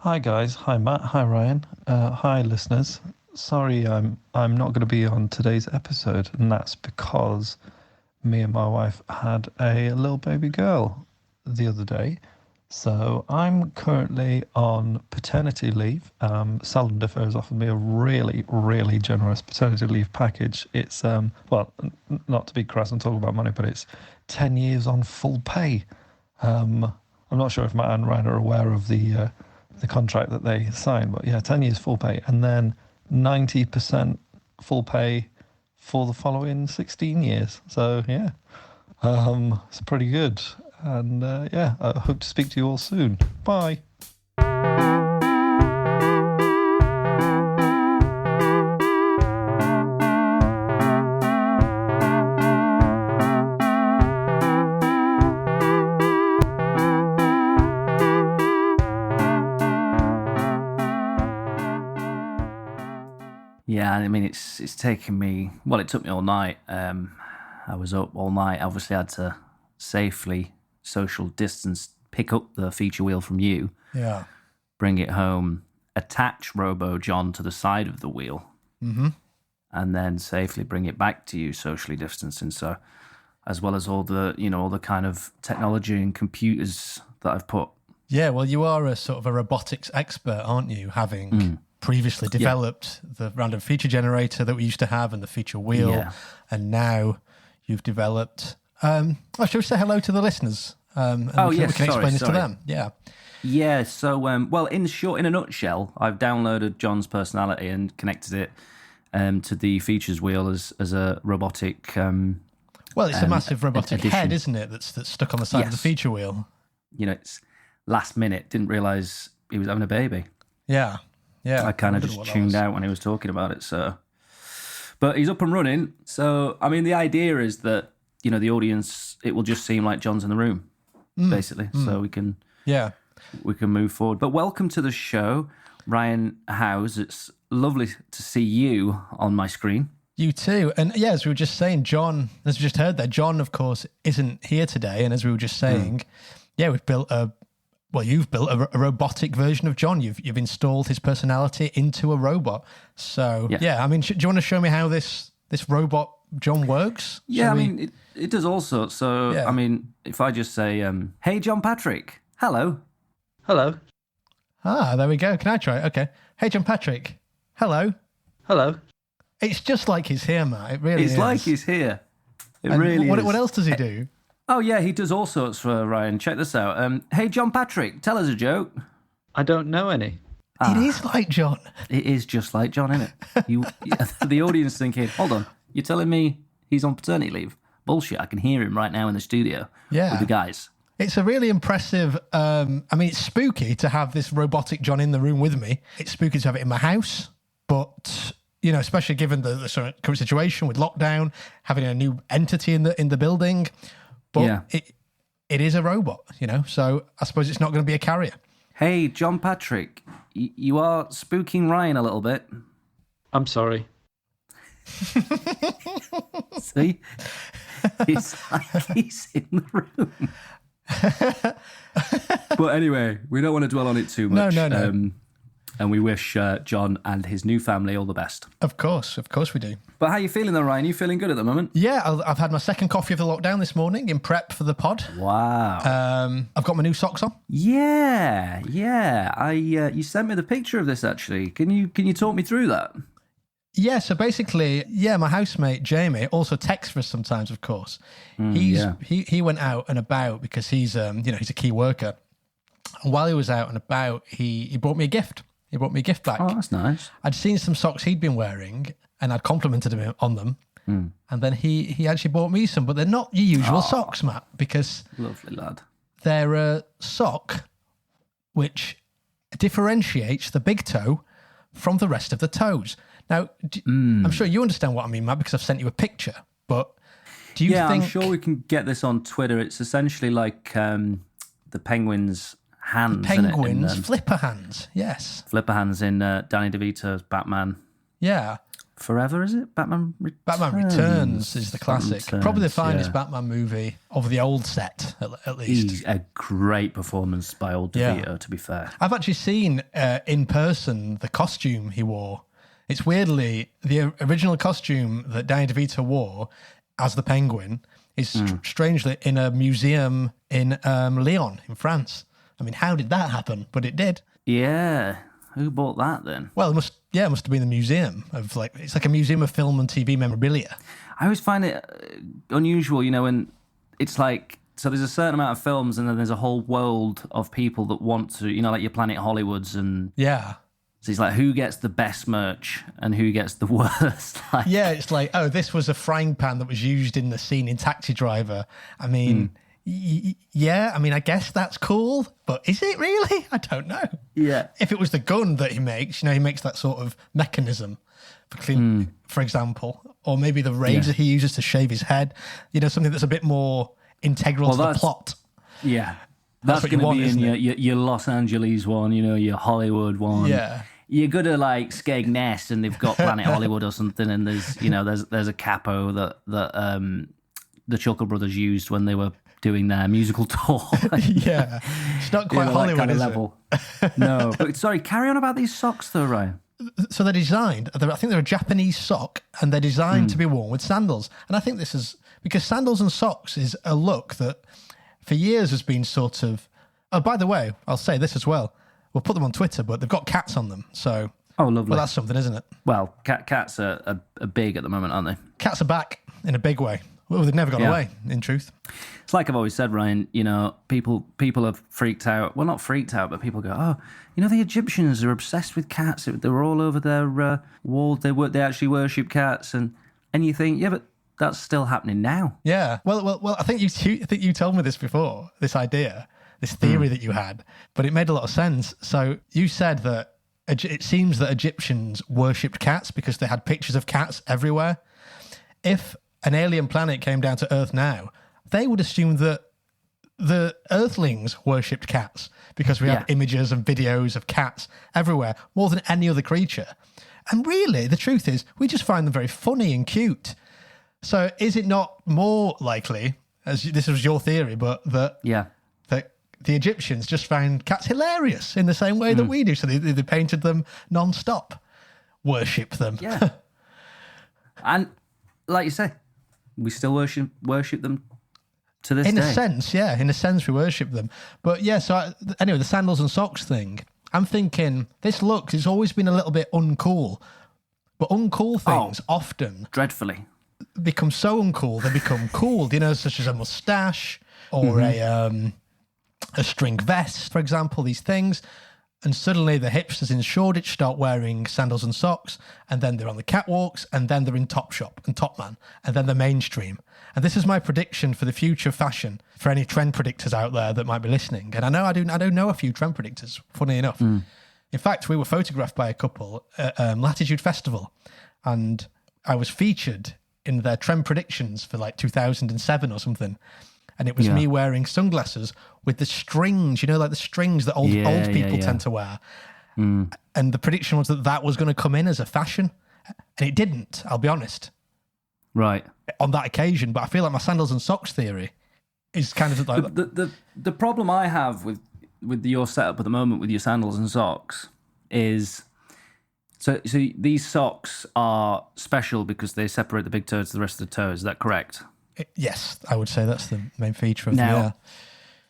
Hi guys, hi Matt, hi Ryan, hi listeners. Sorry, I'm not going to be on today's episode, and that's because me and my wife had a little baby girl the other day. So I'm currently on paternity leave. Salander has offered me a really, really generous paternity leave package. It's not to be crass and talk about money, but it's 10 years on full pay. I'm not sure if Matt and Ryan are aware of the contract that they signed, but yeah, 10 years full pay, and then 90% full pay for the following 16 years. So yeah, it's pretty good. And yeah, I hope to speak to you all soon. Bye. Yeah, I mean, it's taken me. Well, it took me all night. I was up all night. Obviously, I had to safely social distance, pick up the feature wheel from you, bring it home, attach Robo-John to the side of the wheel, and then safely bring it back to you, socially distancing. So, as well as all the kind of technology and computers that I've put. Yeah, well, you are a sort of a robotics expert, aren't you? Having previously developed the random feature generator that we used to have and the feature wheel, and now you've developed. Shall we say hello to the listeners? And we can explain this to them. Yeah. Yeah. So, well, in a nutshell, I've downloaded John's personality and connected it to the features wheel as a robotic. Well, it's a massive robotic head, isn't it? That's stuck on the side of the feature wheel. You know, it's last minute. Didn't realise he was having a baby. Yeah. Yeah. I kind of just tuned out when he was talking about it. So, but he's up and running. So, I mean, the idea is that, the audience, it will just seem like John's in the room, basically. So we can move forward. But welcome to the show, Ryan Howes. It's lovely to see you on my screen. You too. And yeah, as we were just saying, John, as we just heard there, John, of course, isn't here today. And as we were just saying, you've built a robotic version of John. You've installed his personality into a robot. So I mean, do you want to show me how this robot John works? It does all sorts. So, I mean, if I just say, hey, John Patrick, hello. Hello. Ah, there we go. Can I try it? Okay. Hey, John Patrick, hello. Hello. It's just like he's here, Matt. It really is. It's like he's here. Really is. What else does he do? Oh, yeah, he does all sorts for Ryan. Check this out. Hey, John Patrick, tell us a joke. I don't know any. It is like John. It is just like John, isn't it? The audience thinking, hold on, you're telling me he's on paternity leave? Bullshit, I can hear him right now in the studio with the guys. It's a really impressive, it's spooky to have this robotic John in the room with me. It's spooky to have it in my house, but, especially given the sort of current situation with lockdown, having a new entity in the building. But it is a robot, so I suppose it's not going to be a carrier. Hey, John Patrick, you are spooking Ryan a little bit. I'm sorry. See? It's like he's in the room. But anyway, we don't want to dwell on it too much. No. And we wish John and his new family all the best. Of course we do. But how are you feeling though, Ryan? You feeling good at the moment? Yeah, I've had my second coffee of the lockdown this morning in prep for the pod. Wow. I've got my new socks on. Yeah. You sent me the picture of this actually. Can you talk me through that? Yeah, so basically, my housemate Jamie also texts us sometimes, of course. He went out and about because he's he's a key worker. And while he was out and about, he brought me a gift. He brought me a gift back. Oh, that's nice. I'd seen some socks he'd been wearing and I'd complimented him on them. And then he actually bought me some, but they're not your usual socks, Matt, because lovely lad. They're a sock which differentiates the big toe from the rest of the toes. Now, I'm sure you understand what I mean, Matt, because I've sent you a picture, but do you think... I'm sure we can get this on Twitter. It's essentially like the penguin's hands. The penguin's flipper hands, yes. Flipper hands in Danny DeVito's Batman. Yeah. Forever, is it? Batman Returns? Batman Returns is the classic. Returns, Probably the finest Batman movie of the old set, at least. He's a great performance by old DeVito, to be fair. I've actually seen in person the costume he wore. It's weirdly, the original costume that Danny DeVito wore as the Penguin is strangely in a museum in Lyon, in France. I mean, how did that happen? But it did. Yeah. Who bought that then? Well, it must have been the museum of it's like a museum of film and TV memorabilia. I always find it unusual, when it's like, so there's a certain amount of films and then there's a whole world of people that want to, like your Planet Hollywoods and... Yeah. So it's like, who gets the best merch and who gets the worst? Yeah, it's like, oh, this was a frying pan that was used in the scene in Taxi Driver. I mean... Yeah, I mean, I guess that's cool, but is it really? I don't know. Yeah. If it was the gun that he makes, he makes that sort of mechanism for example, or maybe the razor he uses to shave his head, something that's a bit more integral to the plot. Yeah. That's going to be in your Los Angeles one, your Hollywood one. Yeah. You go to Skegness and they've got Planet Hollywood or something, and there's a capo that the Chuckle Brothers used when they were doing their musical tour. Yeah, it's not quite Hollywood kind of level. No, but sorry, carry on about these socks though, Ryan. So they're designed, I think they're a Japanese sock, and they're designed to be worn with sandals. And I think this is, because sandals and socks is a look that for years has been sort of, oh, by the way, I'll say this as well. We'll put them on Twitter, but they've got cats on them. So, oh, lovely. Well, that's something, isn't it? Well, cats are big at the moment, aren't they? Cats are back in a big way. Well, they've never gone away, in truth. It's like I've always said, Ryan, people have freaked out. Well, not freaked out, but people go, oh, the Egyptians are obsessed with cats. They were all over their walls. They actually worship cats. And you think, yeah, but that's still happening now. Yeah. Well, I think you told me this before, this idea, this theory that you had, but it made a lot of sense. So you said that it seems that Egyptians worshipped cats because they had pictures of cats everywhere. If an alien planet came down to Earth now, they would assume that the Earthlings worshipped cats because we have images and videos of cats everywhere, more than any other creature. And really, the truth is, we just find them very funny and cute. So is it not more likely, as this was your theory, but that the Egyptians just found cats hilarious in the same way that we do? So they painted them non-stop, worship them. Yeah. And like you say, we still worship them to this day. In a sense, yeah. In a sense, we worship them. But yeah, so anyway, the sandals and socks thing, I'm thinking this look has always been a little bit uncool. But uncool things often... dreadfully. Become so uncool, they become cool. Such as a mustache or a string vest, for example, these things. And suddenly the hipsters in Shoreditch start wearing sandals and socks, and then they're on the catwalks, and then they're in Topshop and Topman, and then they're mainstream. And this is my prediction for the future of fashion for any trend predictors out there that might be listening. And I do know a few trend predictors, funny enough. In fact, we were photographed by a couple at Latitude Festival, and I was featured in their trend predictions for 2007 or something. And it was me wearing sunglasses with the strings, the strings that old people tend to wear. And the prediction was that was going to come in as a fashion. And it didn't, I'll be honest. Right. On that occasion. But I feel like my sandals and socks theory is kind of like... The problem I have with your setup at the moment with your sandals and socks is... So these socks are special because they separate the big toe to the rest of the toe. Is that correct? Yes, I would say that's the main feature of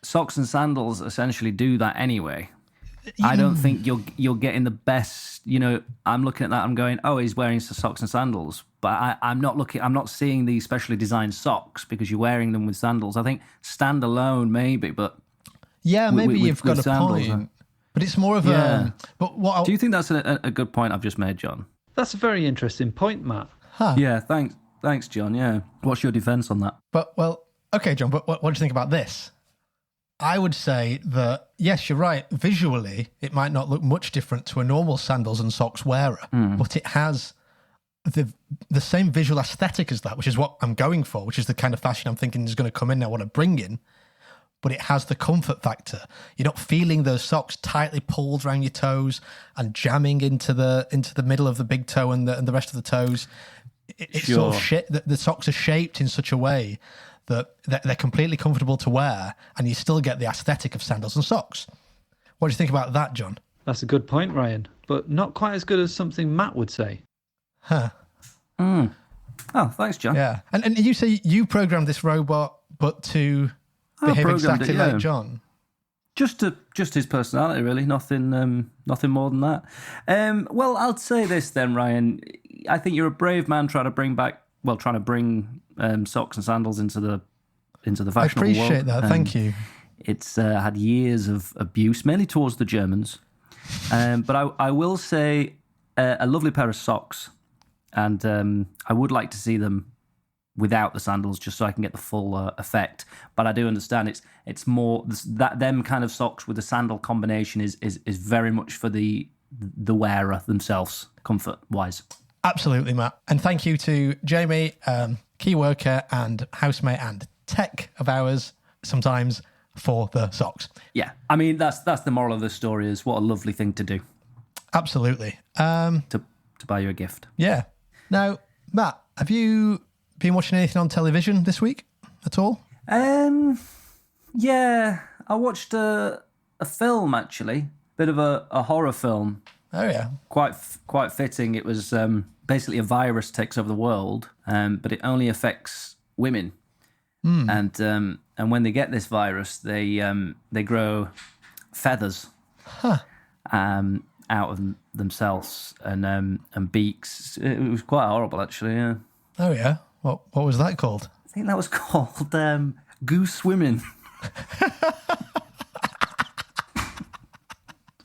socks and sandals essentially do that anyway. I don't think you're getting the best. I'm looking at that. I'm going, oh, he's wearing socks and sandals, but I'm not seeing these specially designed socks because you're wearing them with sandals. I think standalone maybe, but maybe you've got a point. But it's more of a. But what? Do you think that's a good point I've just made, John? That's a very interesting point, Matt. Huh. Yeah, thanks, John. Yeah, what's your defence on that? But okay, John. But what do you think about this? I would say that yes, you're right. Visually, it might not look much different to a normal sandals and socks wearer, but it has the same visual aesthetic as that, which is what I'm going for, which is the kind of fashion I'm thinking is going to come in. I want to bring in, but it has the comfort factor. You're not feeling those socks tightly pulled around your toes and jamming into the middle of the big toe and the rest of the toes. It's sort of the socks are shaped in such a way that they're completely comfortable to wear, and you still get the aesthetic of sandals and socks. What do you think about that, John? That's a good point, Ryan, but not quite as good as something Matt would say. Huh. Oh, thanks, John. Yeah. And you say you programmed this robot, but to behave exactly like John? Just his personality, really. Nothing more than that. Well, I'll say this then, Ryan. I think you're a brave man trying to bring socks and sandals into the fashionable world. I appreciate that. Thank you. It's had years of abuse, mainly towards the Germans. But I will say a lovely pair of socks, and I would like to see them without the sandals, just so I can get the full effect. But I do understand it's more that them kind of socks with the sandal combination is very much for the wearer themselves, comfort wise. Absolutely, Matt. And thank you to Jamie, key worker and housemate and tech of ours sometimes for the socks. Yeah, I mean that's the moral of the story. Is what a lovely thing to do. Absolutely. To buy you a gift. Yeah. Now, Matt, have you been watching anything on television this week at all? Yeah, I watched a film actually, bit of a horror film. Oh yeah, quite fitting. It was basically a virus takes over the world, but it only affects women. And when they get this virus, they grow feathers out of themselves and beaks. It was quite horrible, actually. Yeah. Oh yeah. What was that called? I think that was called Goose Women.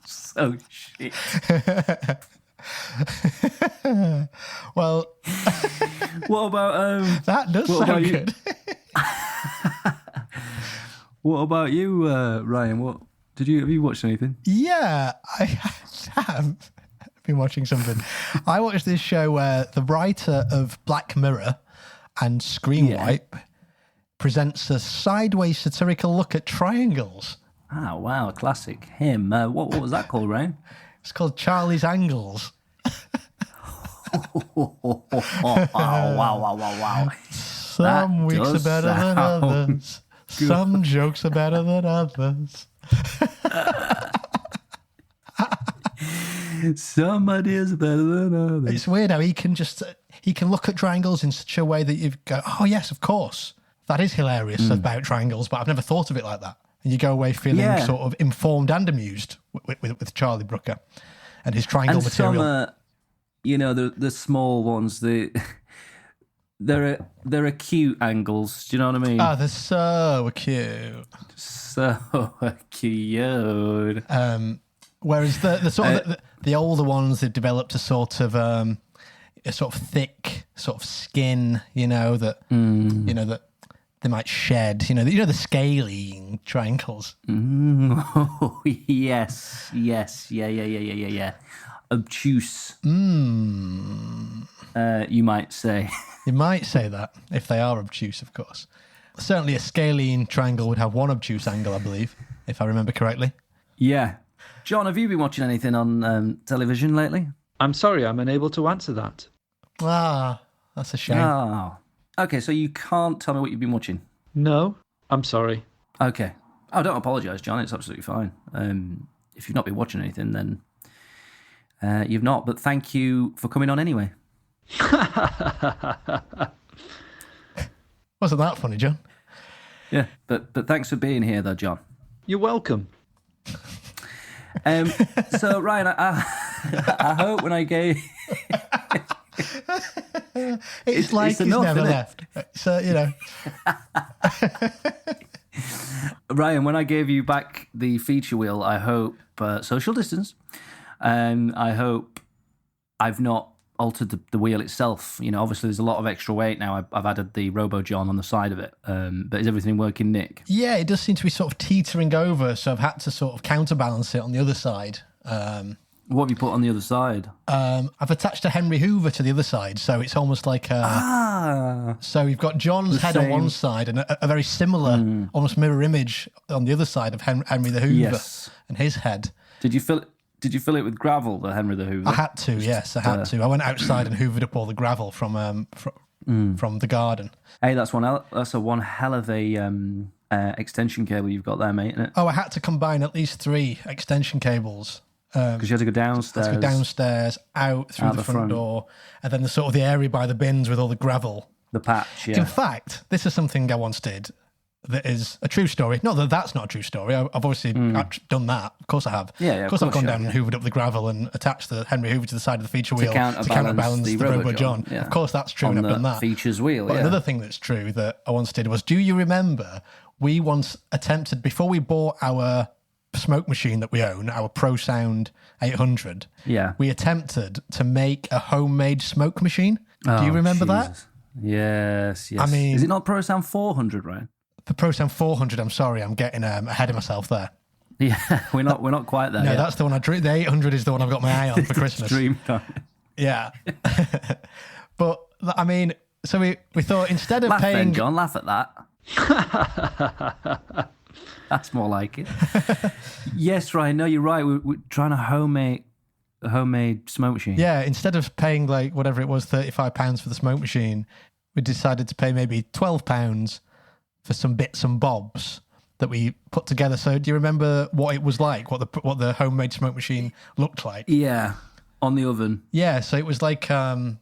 So shit. Well, what about that does sound good. What about you, Ryan? Have you watched anything? Yeah, I have been watching something. I watched this show where the writer of Black Mirror and Screen Wipe presents a sideways satirical look at triangles. Ah, wow, classic. Him. What was that called, Ryan? It's called Charlie's Angles. Wow. Some weeks are better than others. Good. Some jokes are better than others. Some ideas are better than others. It's weird how he can look at triangles in such a way that you go, oh yes, of course. That is hilarious about triangles, but I've never thought of it like that. And you go away feeling sort of informed and amused with Charlie Brooker and his triangle material. Some, the small ones, they're cute angles. Do you know what I mean? Oh, they're so cute. So cute. Whereas the sort of the older ones, they've developed a sort of thick sort of skin, that they might shed, the scalene triangles. Oh, yes. Yeah. Obtuse. You might say. You might say that, if they are obtuse, of course. Certainly a scalene triangle would have one obtuse angle, I believe, if I remember correctly. Yeah. John, have you been watching anything on television lately? I'm sorry, I'm unable to answer that. Ah, that's a shame. Oh. Okay, so you can't tell me what you've been watching? No, I'm sorry. Okay. Oh, don't apologise, John. It's absolutely fine. If you've not been watching anything, then you've not. But thank you for coming on anyway. Wasn't that funny, John? Yeah, but thanks for being here, though, John. You're welcome. So, Ryan, I hope when I gave... it's like he's enough, never left. So, Ryan, when I gave you back the feature wheel, I hope social distance. I hope I've not altered the wheel itself. Obviously there's a lot of extra weight now. I've added the Robo-John on the side of it. But is everything working, Nick? Yeah, it does seem to be sort of teetering over, so I've had to sort of counterbalance it on the other side. What have you put on the other side? I've attached a Henry Hoover to the other side, so it's almost like So you've got John's head on one side and a very similar, almost mirror image on the other side of Henry the Hoover and his head. Did you fill it with gravel, the Henry the Hoover? I had to, yes, I had to. I went outside and hoovered up all the gravel from the garden. Hey, that's one hell of a extension cable you've got there, mate, isn't it? Oh, I had to combine at least 3 extension cables. Because you had to go downstairs. Out through the front door, and then the area by the bins with all the gravel. The patch, yeah. In fact, this is something I once did that is a true story. Not that that's not a true story. I've obviously done that. Of course I have. Yeah, of course I've gone down and hoovered up the gravel and attached the Henry Hoover to the side of the feature wheel to counterbalance the Robo-John. Yeah. Of course that's true, and I've done that. Features wheel, But another thing that's true that I once did was, do you remember we once attempted, before we bought our smoke machine that we own, our Pro Sound 800, we attempted to make a homemade smoke machine. Do you remember that? Yes. I mean, is it not Pro Sound 400, right? The Pro Sound 400. I'm sorry, I'm getting ahead of myself there. Yeah, we're not quite there. No, yet. That's the one I dream. The 800 is the one I've got my eye on for Christmas. Dream. Yeah, but I mean, so we thought instead of laugh paying, then, John, laugh at that. That's more like it. Yes, Ryan. No, you're right. We're trying to homemade smoke machine. Yeah, instead of paying like whatever it was, £35 for the smoke machine, we decided to pay maybe £12 for some bits and bobs that we put together. So, do you remember what it was like? What the homemade smoke machine looked like? Yeah, on the oven. Yeah, so it was like a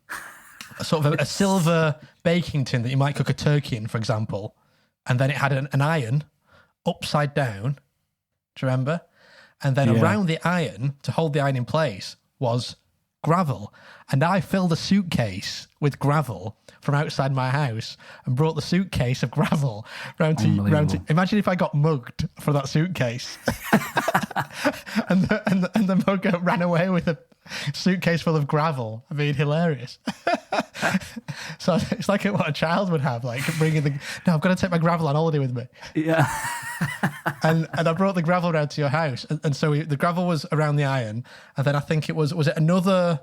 silver baking tin that you might cook a turkey in, for example, and then it had an iron upside down. Do you remember? And then around the iron, to hold the iron in place, was gravel. And I filled a suitcase with gravel from outside my house and brought the suitcase of gravel round to imagine if I got mugged for that suitcase. and the mugger ran away with a suitcase full of gravel. I mean, hilarious. So it's like what a child would have, like bringing I've got to take my gravel on holiday with me. Yeah. and I brought the gravel round to your house, and so the gravel was around the iron, and then I think it was another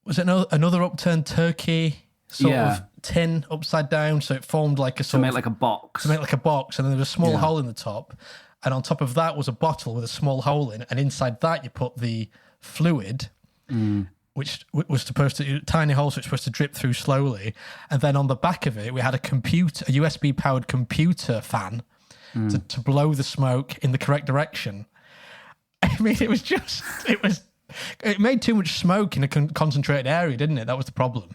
upturned turkey sort of tin upside down, so it formed like to make like a box, and then there was a small hole in the top, and on top of that was a bottle with a small hole in it, and inside that you put the fluid, which was supposed to, tiny holes which were supposed to drip through slowly, and then on the back of it we had a USB powered computer fan to blow the smoke in the correct direction. I mean, it made too much smoke in a concentrated area, didn't it? That was the problem.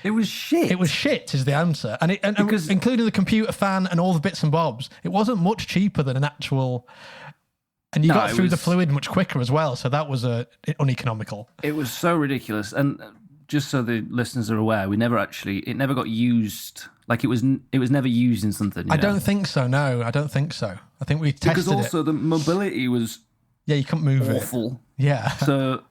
It was shit. It was shit is the answer. And including the computer fan and all the bits and bobs, it wasn't much cheaper than an actual... And you got through the fluid much quicker as well, so that was uneconomical. It was so ridiculous. And just so the listeners are aware, it never got used. Like it was never used in something. I don't think so. No, I don't think so. I think we tested it. Because also the mobility was you couldn't move awful. It. Yeah. So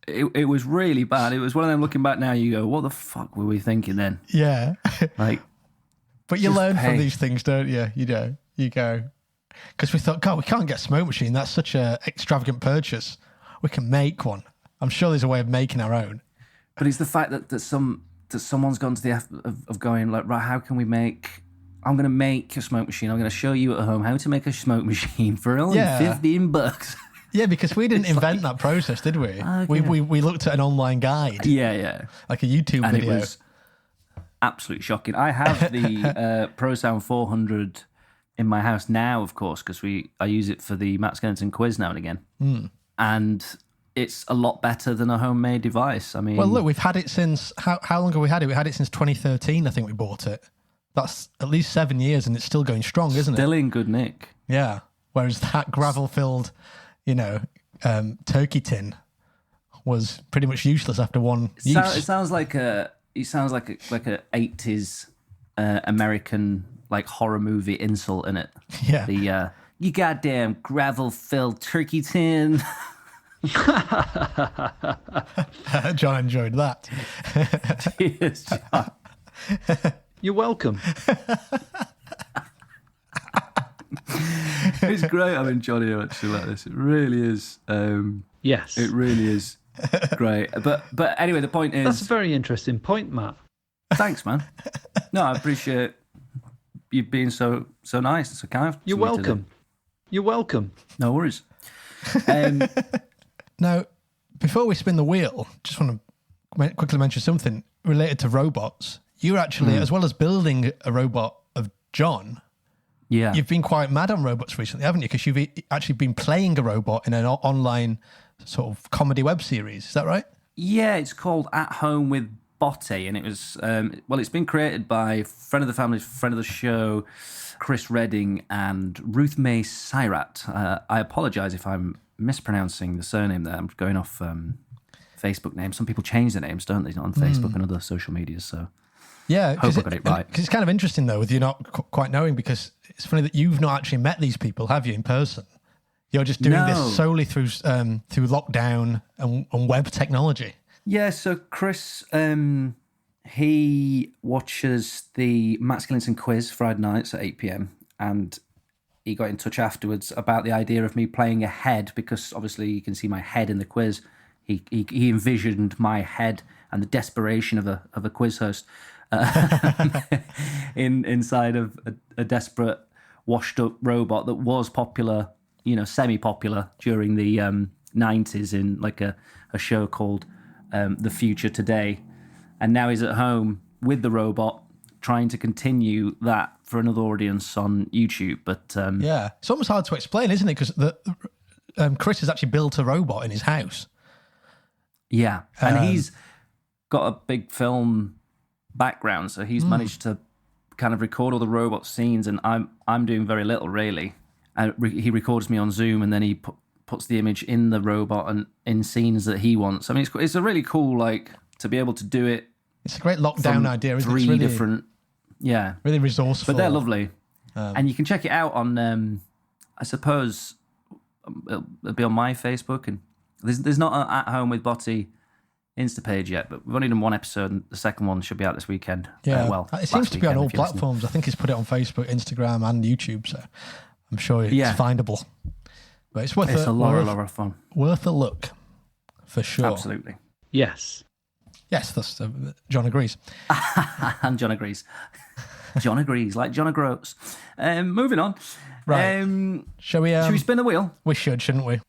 it was really bad. It was one of them. Looking back now, you go, "What the fuck were we thinking then?" Yeah. Like, but you learn from these things, don't you? You know, you go. Because we thought, God, we can't get a smoke machine. That's such an extravagant purchase. We can make one. I'm sure there's a way of making our own. But it's the fact that someone's gone to the effort of going, like, right, how can we I'm going to make a smoke machine. I'm going to show you at home how to make a smoke machine for only $15. Yeah, because we didn't invent that process, did we? Okay. We looked at an online guide. Yeah. Like a YouTube video. And it was absolutely shocking. I have the Pro Sound 400 in my house now, of course, because I use it for the Matt Skellington quiz now and again. And it's a lot better than a homemade device. I mean... Well, look, we've had it since... How long have we had it? We had it since 2013, I think we bought it. That's at least 7 years, and it's still going strong, isn't it? Still in good nick. Yeah. Whereas that gravel-filled, turkey tin was pretty much useless after one use. It sounds like a 80s American... like horror movie insult in it. Yeah. You goddamn gravel-filled turkey tin. John enjoyed that. Cheers, John. You're welcome. It's great having Johnny actually like this. It really is. Yes. It really is great. But anyway, the point is... That's a very interesting point, Matt. Thanks, man. No, I appreciate you being so nice and so kind. You're welcome. You're welcome. No worries. Now, before we spin the wheel, just want to quickly mention something related to robots. You're actually, as well as building a robot of John, you've been quite mad on robots recently, haven't you? Because you've actually been playing a robot in an online sort of comedy web series. Is that right? Yeah, it's called At Home with Botty, and it was, it's been created by friend of the family, friend of the show, Chris Redding and Ruth May Syrat. I apologise if I'm mispronouncing the surname there. I'm going off Facebook names. Some people change their names, don't they, on Facebook and other social medias, so... Yeah, hope I got it right. Because it's kind of interesting, though, with you not quite knowing, because it's funny that you've not actually met these people, have you, in person? You're just doing this solely through lockdown and web technology. Yeah, so Chris, he watches the Matt Skillington quiz Friday nights at 8 p.m, and he got in touch afterwards about the idea of me playing a head, because obviously you can see my head in the quiz. He envisioned my head and the desperation of a quiz host. Inside of a desperate, washed-up robot that was popular, semi-popular during the 90s in like a show called The Future Today. And now he's at home with the robot trying to continue that for another audience on YouTube. But yeah, it's almost hard to explain, isn't it? Because Chris has actually built a robot in his house. Yeah, and he's got a big film background, so he's managed to kind of record all the robot scenes, and I'm doing very little really. He records me on Zoom, and then he puts the image in the robot and in scenes that he wants. I mean, it's a really cool, like, to be able to do it. It's a great lockdown idea, isn't it? Three different, really resourceful. But they're lovely, and you can check it out on. I suppose it'll be on my Facebook, and there's not an At Home with Botty Insta page yet, but we've only done one episode, and the second one should be out this weekend. Yeah, it seems to be on all platforms. I think he's put it on Facebook, Instagram, and YouTube, so I'm sure it's findable. But it's worth a lot of fun. Worth a look, for sure. Absolutely. Yes. Yes, that's John agrees. And John agrees. John agrees, like John O'Groats. Moving on. Right. Shall we spin the wheel? We should, shouldn't we?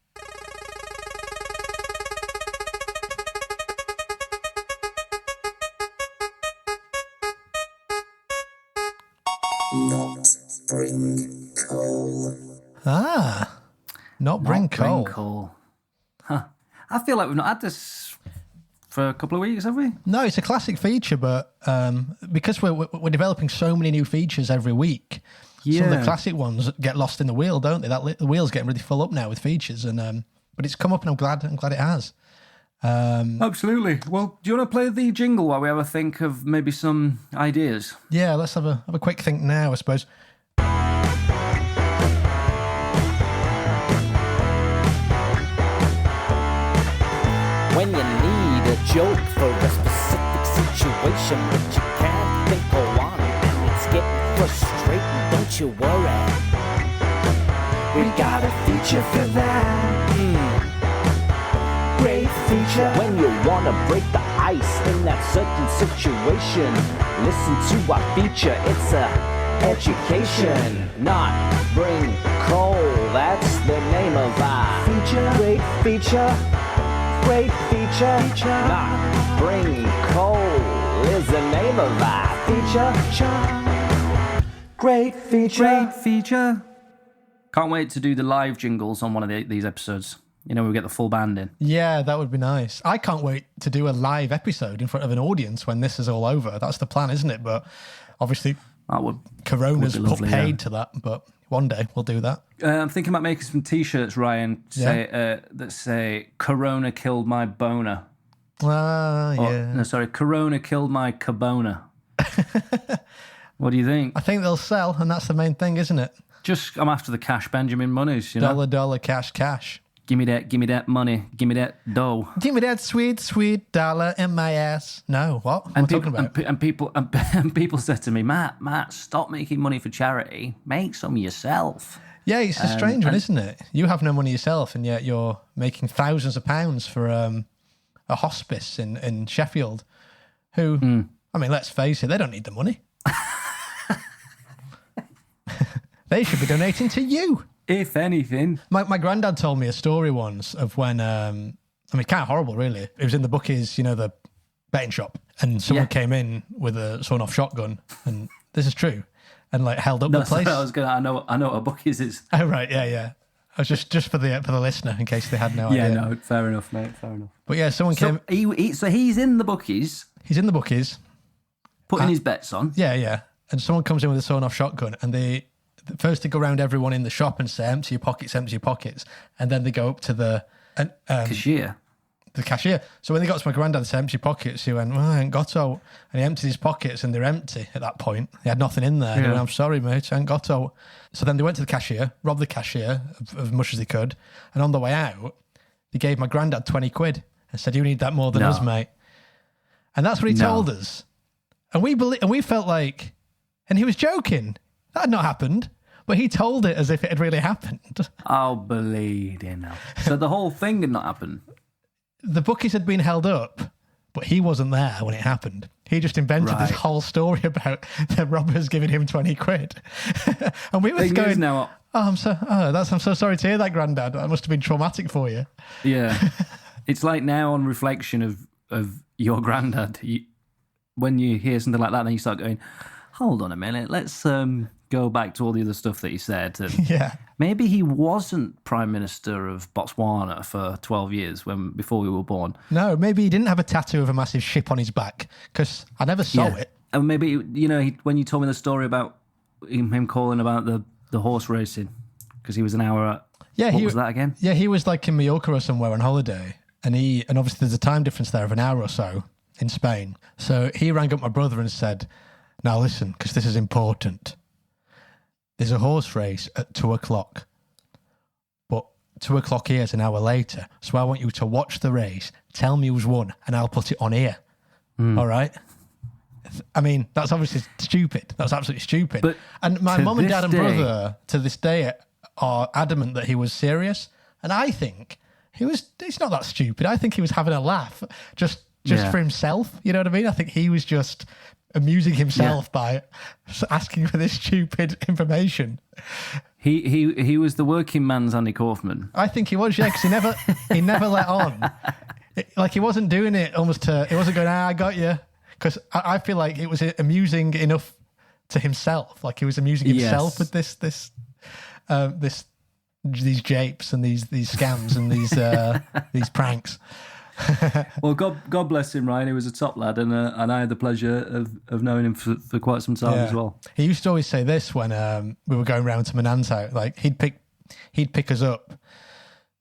Not bring coal. Not bring coal. Huh. I feel like we've not had this for a couple of weeks, have we? No, it's a classic feature, but because we're developing so many new features every week, some of the classic ones get lost in the wheel, don't they? The wheel's getting really full up now with features, and but it's come up, and I'm glad it has. Absolutely. Well, do you want to play the jingle while we have a think of maybe some ideas? Yeah, let's have a quick think now, I suppose. When you need a joke for a specific situation, but you can't think of one, and it's getting frustrating, don't you worry. We got a feature for that. Great feature. When you wanna break the ice in that certain situation, listen to our feature. It's a education, not bring coal. That's the name of our feature. Great feature. Great feature. Not bring coal is the name of our feature. Great feature. Great feature. Can't wait to do the live jingles on one of these episodes. We get the full band in. Yeah, that would be nice. I can't wait to do a live episode in front of an audience when this is all over. That's the plan, isn't it? But obviously, Corona's put paid to that. But one day we'll do that. I'm thinking about making some T-shirts, Ryan, that say "Corona killed my boner." No, sorry, Corona killed my cabona. What do you think? I think they'll sell, and that's the main thing, isn't it? I'm after the cash Benjamin monies, Dollar, cash. Give me that money. Give me that dough. Give me that sweet dollar in my ass. No, what? What are you talking about? And people said to me, Matt, stop making money for charity. Make some yourself. Yeah, it's a strange one, isn't it? You have no money yourself, and yet you're making thousands of pounds for a hospice in Sheffield. Who, I mean, let's face it, they don't need the money. They should be donating to you. If anything. My granddad told me a story once of when, I mean, kind of horrible, really. It was in the bookies, the betting shop, and someone came in with a sawn-off shotgun, and this is true, and held up the place. I know what a bookies is. Oh right, yeah. I was just for the listener in case they had no idea. Yeah, no, fair enough, mate. Fair enough. But yeah, someone came. So he's in the bookies. He's in the bookies, putting his bets on. Yeah. And someone comes in with a sawn-off shotgun, and they first go around everyone in the shop and say, empty your pockets, and then they go up to the cashier. The cashier. So when they got to my granddad and said, empty your pockets, he went, well, I ain't got all. And he emptied his pockets, and they're empty at that point. He had nothing in there. Yeah. He went, I'm sorry, mate, I ain't got all. So then they went to the cashier, robbed the cashier of as much as they could, and on the way out, they gave my granddad 20 quid and said, you need that more than us, mate. And that's what he told us. And we felt like, and he was joking. That had not happened. But he told it as if it had really happened. I'll believe you now. So the whole thing had not happened. The bookies had been held up, but he wasn't there when it happened. He just invented this whole story about the robbers giving him 20 quid. And we were going, I'm so sorry to hear that, Grandad. That must have been traumatic for you. Yeah. It's like now on reflection of your granddad, when you hear something like that, then you start going, hold on a minute, let's go back to all the other stuff that he said. Yeah. Maybe he wasn't Prime Minister of Botswana for 12 years before we were born. No, maybe he didn't have a tattoo of a massive ship on his back, because I never saw it. And maybe, when you told me the story about him calling about the horse racing, because he was an hour at... Yeah, what was that again? Yeah, he was in Mallorca or somewhere on holiday, and obviously there's a time difference there of an hour or so in Spain. So he rang up my brother and said, now listen, because this is important. There's a horse race at 2:00, but 2:00 here is an hour later. So I want you to watch the race, tell me who's won, and I'll put it on here. All right? I mean, that's obviously stupid. That's absolutely stupid. But and my mum and dad and brother, to this day, are adamant that he was serious. And I think he's not that stupid. I think he was having a laugh just for himself. You know what I mean? I think he was just amusing himself by asking for this stupid information. He was the working man's Andy Kaufman. I think he was, because he never let on. He wasn't doing it he wasn't going, I got you. Because I feel like it was amusing enough to himself. Like he was amusing himself with these japes and these scams and these pranks. Well, God bless him, Ryan. He was a top lad, and I had the pleasure of knowing him for quite some time as well. He used to always say this when we were going round to my nan's house. He'd pick us up.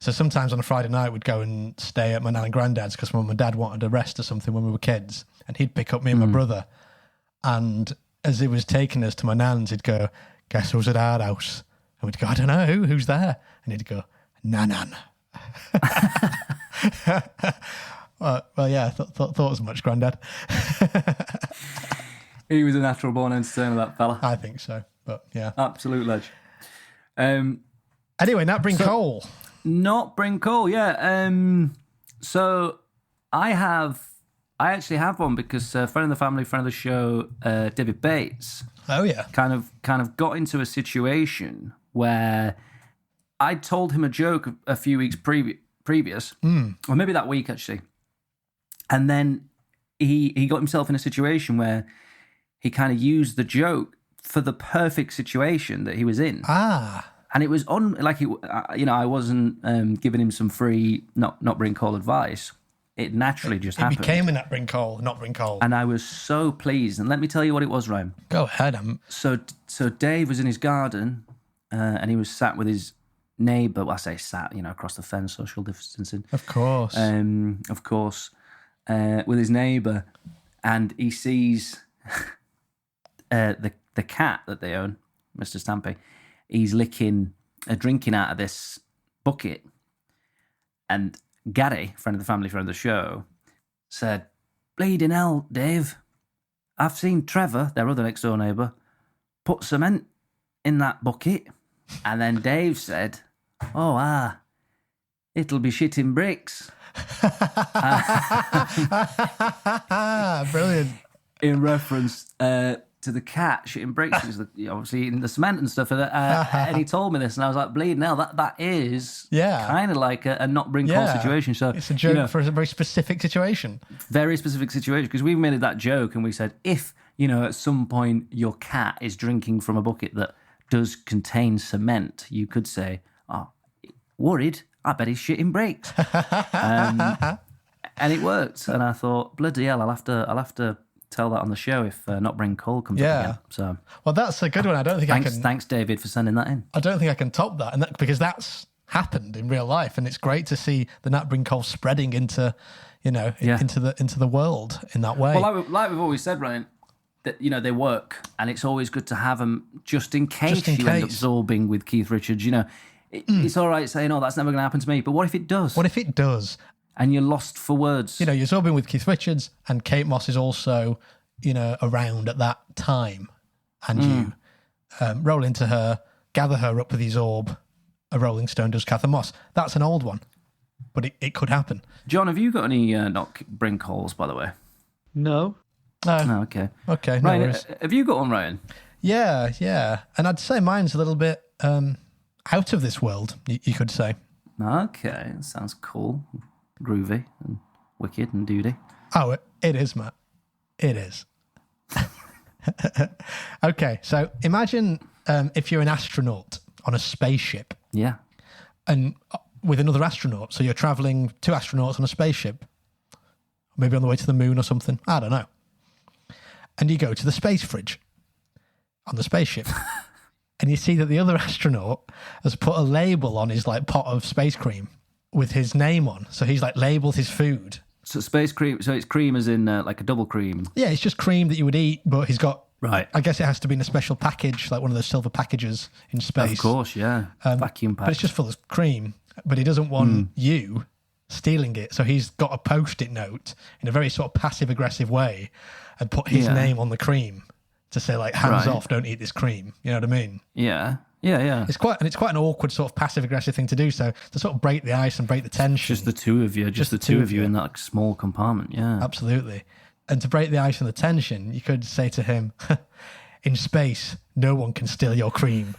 So sometimes on a Friday night we'd go and stay at my nan and granddad's because mum and dad wanted a rest or something when we were kids, and he'd pick up me and my brother. And as he was taking us to my nan's, he'd go, "Guess who's at our house?" And we'd go, "I don't know, who's there?" And he'd go, "Nanan." Well, yeah, thought as much, Grandad. He was a natural born entertainer, that fella. I think so, but yeah. Absolute ledge. Anyway, Nat Bring Cole. Not Bring Cole, yeah. So I actually have one because a friend of the family, friend of the show, David Bates. Oh yeah. Kind of got into a situation where I told him a joke a few weeks previous, or maybe that week actually, and then he got himself in a situation where he kind of used the joke for the perfect situation that he was in. And it was I wasn't giving him some free not Bring Cole advice. It naturally just happened. It became a Not Bring Cole, Not Bring Cole. And I was so pleased. And let me tell you what it was, Ryan. Go ahead. So Dave was in his garden, and he was sat with his neighbour. Well, I say sat, across the fence, social distancing. Of course. With his neighbour, and he sees the cat that they own, Mr. Stampy. He's drinking out of this bucket, and Gary, friend of the family, friend of the show, said, "Bleeding hell, Dave, I've seen Trevor, their other next door neighbour, put cement in that bucket." And then Dave said, it'll be shitting bricks. Brilliant. In reference to the cat shitting bricks, because obviously eating the cement and stuff. And he told me this, and I was like, bleeding hell, that is kind of like a not bring coal situation. So it's a joke for a very specific situation. Very specific situation, because we made that joke and we said, if, at some point your cat is drinking from a bucket that does contain cement, you could say, worried, I bet he's shitting bricks. And it worked. And I thought, bloody hell, I'll have to tell that on the show if Not Bring Coal comes up again. So, well, that's a good one. I don't think Thanks, David, for sending that in. I don't think I can top that, because that's happened in real life, and it's great to see the Nat Bring Coal spreading into, into the world in that way. Well, like we've always said, Ryan, that they work, and it's always good to have them just in case you end up absorbing with Keith Richards. It's all right saying, that's never going to happen to me, but what if it does? What if it does? And you're lost for words. You're absorbing with Keith Richards, and Kate Moss is also, around at that time. And you roll into her, gather her up with his orb, a Rolling Stone does Cather Moss. That's an old one, but it could happen. John, have you got any Not Bring Calls, by the way? No. No, okay. Okay, no Ryan, worries. have you got one, Ryan? Yeah. And I'd say mine's a little bit out of this world, you could say. Okay, sounds cool. Groovy and wicked and duty. Oh, it is, Matt. It is. Okay, so imagine if you're an astronaut on a spaceship. Yeah. And with another astronaut. So you're traveling, 2 astronauts on a spaceship. Maybe on the way to the moon or something. I don't know. And you go to the space fridge on the spaceship. And you see that the other astronaut has put a label on his pot of space cream with his name on. So he's labeled his food. So space cream, so it's cream as in like a double cream? Yeah, it's just cream that you would eat, but he's got... Right. I guess it has to be in a special package, like one of those silver packages in space. Of course, yeah. Vacuum pack. But it's just full of cream. But he doesn't want you stealing it. So he's got a Post-it note in a very sort of passive-aggressive way and put his name on the cream to say, hands off, don't eat this cream. You know what I mean? Yeah. It's quite an awkward sort of passive-aggressive thing to do. So to sort of break the ice and break the tension. Just the two of you. Just the two of you in that small compartment, yeah. Absolutely. And to break the ice and the tension, you could say to him, in space, no one can steal your cream.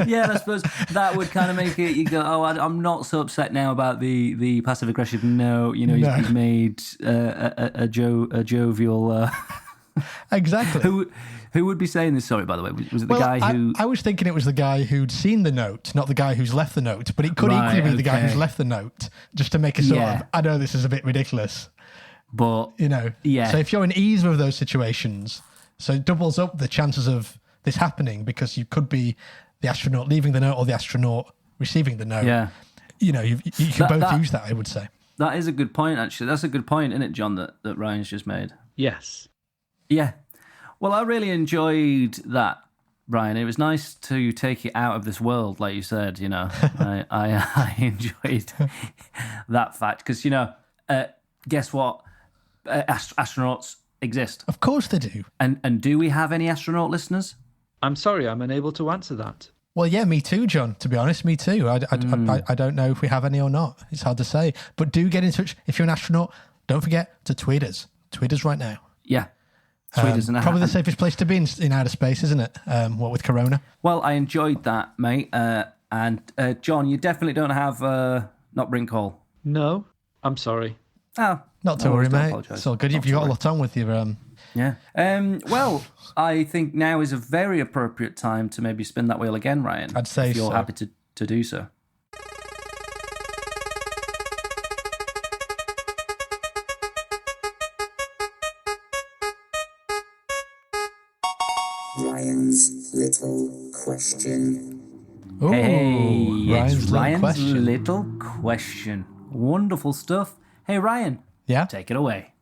Yeah, and I suppose that would kind of make it, you go, I'm not so upset now about the passive-aggressive. No, he's made a jovial... Exactly. Who would be saying this? Sorry, by the way. Was it the guy who... I was thinking it was the guy who'd seen the note, not the guy who's left the note. But it could equally be the guy who's left the note, just to make a sort of, I know this is a bit ridiculous. But, Yeah. So if you're in either of those situations, so it doubles up the chances of this happening, because you could be the astronaut leaving the note or the astronaut receiving the note. Yeah. You could both use that, I would say. That is a good point, actually. That's a good point, isn't it, John, that Ryan's just made? Yes. Yeah. Well, I really enjoyed that, Brian. It was nice to take it out of this world, like you said. I enjoyed that fact because guess what? Astronauts exist. Of course they do. And do we have any astronaut listeners? I'm sorry, I'm unable to answer that. Well, yeah, me too, John. To be honest, me too. I don't know if we have any or not. It's hard to say. But do get in touch if you're an astronaut. Don't forget to tweet us. Tweet us right now. Yeah. Probably the safest place to be in outer space, isn't it? What with Corona? Well, I enjoyed that, mate. And John, you definitely don't have Not Bring Coal. No, I'm sorry. Oh, not to worry, mate. It's all good. You've got a lot on with your. Yeah. Well, I think now is a very appropriate time to maybe spin that wheel again, Ryan. I'd say if you're so. happy to do so. Ryan's little question. Ooh, Hey, it's Ryan's question. little question. Wonderful stuff. Hey, Ryan. Yeah? Take it away.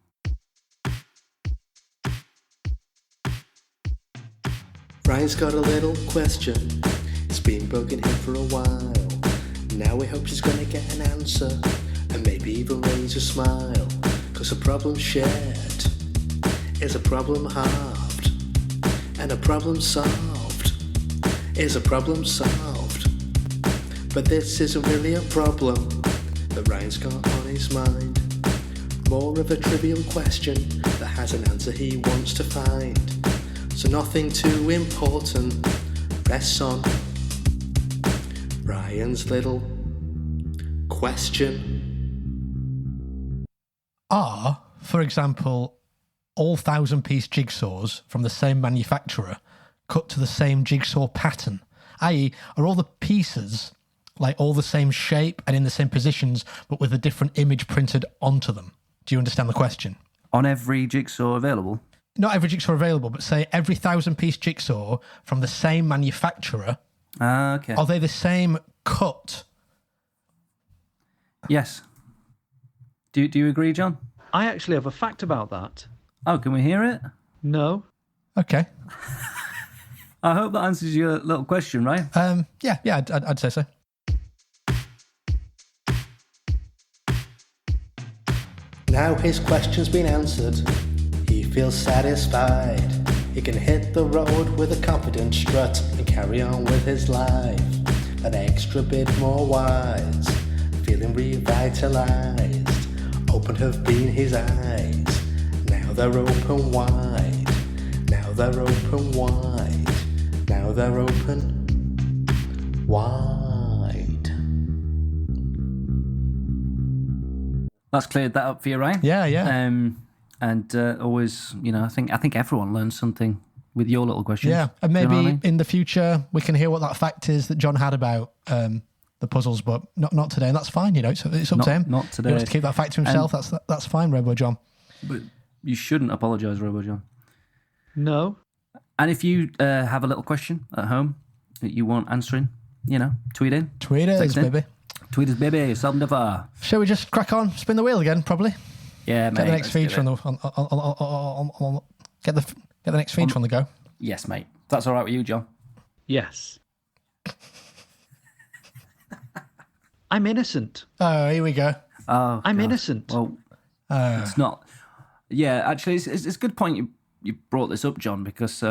Ryan's got a little question. It's been bugging him for a while. Now we hope she's gonna get an answer and maybe even raise a smile. Cause a problem shared is a problem halved, and a problem solved is a problem solved. But this isn't really a problem that Ryan's got on his mind. More of a trivial question that has an answer he wants to find. So nothing too important rests on Ryan's little question. Are, for example, all 1,000-piece jigsaws from the same manufacturer cut to the same jigsaw pattern? I.e., are all the pieces like all the same shape and in the same positions, but with a different image printed onto them? Do you understand the question? On every jigsaw available? Not every jigsaw available, but say every 1,000-piece jigsaw from the same manufacturer. Okay. Are they the same cut? Yes. Do you agree, John? I actually have a fact about that. Oh, can we hear it? No. Okay. I hope that answers your little question, right? Yeah, I'd say so. Now his question's been answered, he feels satisfied. He can hit the road with a confident strut and carry on with his life. An extra bit more wise, feeling revitalized. Open have been his eyes, now they're open wide. Now they're open wide. Now they're open wide. That's cleared that up for you, Ryan. Yeah. And always, I think everyone learns something with your little questions. Yeah, and maybe Do you know what I mean? in the future we can hear what that fact is that John had about the puzzles, but not today, and that's fine. It's up to him. Not today. He wants to keep that fact to himself. That's fine, Robo-John. But you shouldn't apologise, Robo-John. No. And if you have a little question at home that you want answering, tweet in. Tweet us, Text in. baby. Tweet us, baby. Seldom never. Shall we just crack on? Spin the wheel again, probably. Yeah, mate. Get the next let's do feature it. get the next feature on the go. Yes, mate. If that's all right with you, John. Yes. I'm innocent. Oh, here we go. Oh, I'm God. innocent. Well, it's not. Yeah, actually, it's a good point you brought this up, John, because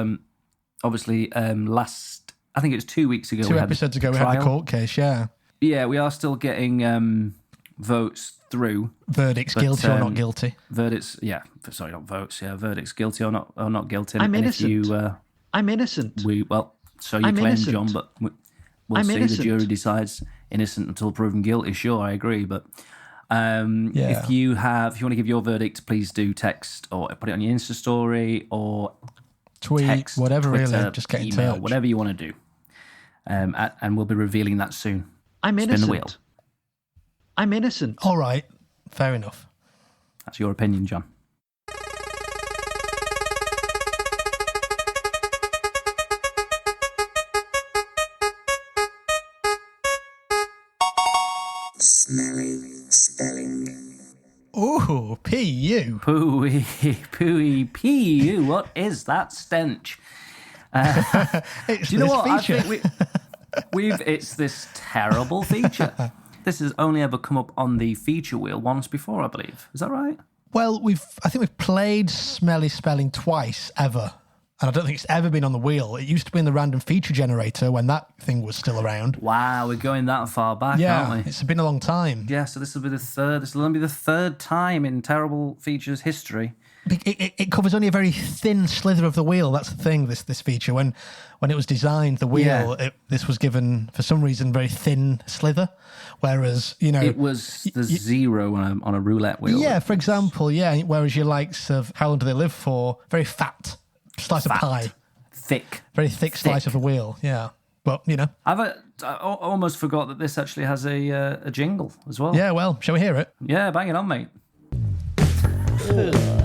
obviously I think it was 2 weeks ago. 2 episodes ago, we had the court case, yeah. Yeah, we are still getting votes through. Verdicts, guilty or not guilty. Verdicts, yeah. Sorry, not votes. Yeah, verdicts, guilty or not guilty. I'm And innocent. If you, I'm innocent. so you I'm claim, innocent. John, but we'll I'm see. innocent. The jury decides innocent until proven guilty. Sure, I agree, but Yeah. if you want to give your verdict, please do text or put it on your Insta story or Tweet, text, whatever, Twitter, really. Just get in email, touch. whatever you want to do. And we'll be revealing that soon. I'm Spin innocent. the wheel. I'm innocent. All right, fair enough. That's your opinion, John. Smelly spelling. Ooh, P-U. Pooey, P-U. What is that stench? It's Do you know this what? feature. I think it's this terrible feature. This has only ever come up on the feature wheel once before, I believe. Is that right? Well, I think we've played Smelly Spelling twice ever, and I don't think it's ever been on the wheel. It used to be in the random feature generator when that thing was still around. Wow, we're going that far back, Yeah, aren't we? it's been a long time. Yeah, so this will be the third. This will only be the third time in Terrible Features history. It covers only a very thin slither of the wheel. That's the thing. This feature, when it was designed, the wheel this was given for some reason very thin slither, whereas It was the zero on a roulette wheel. Yeah, for example, yeah. Whereas your likes of How Long Do They Live For, very fat slice of pie, thick, very thick slice of a wheel. Yeah, but I almost forgot that this actually has a jingle as well. yeah. Well, shall we hear it? Yeah, bang it on, mate.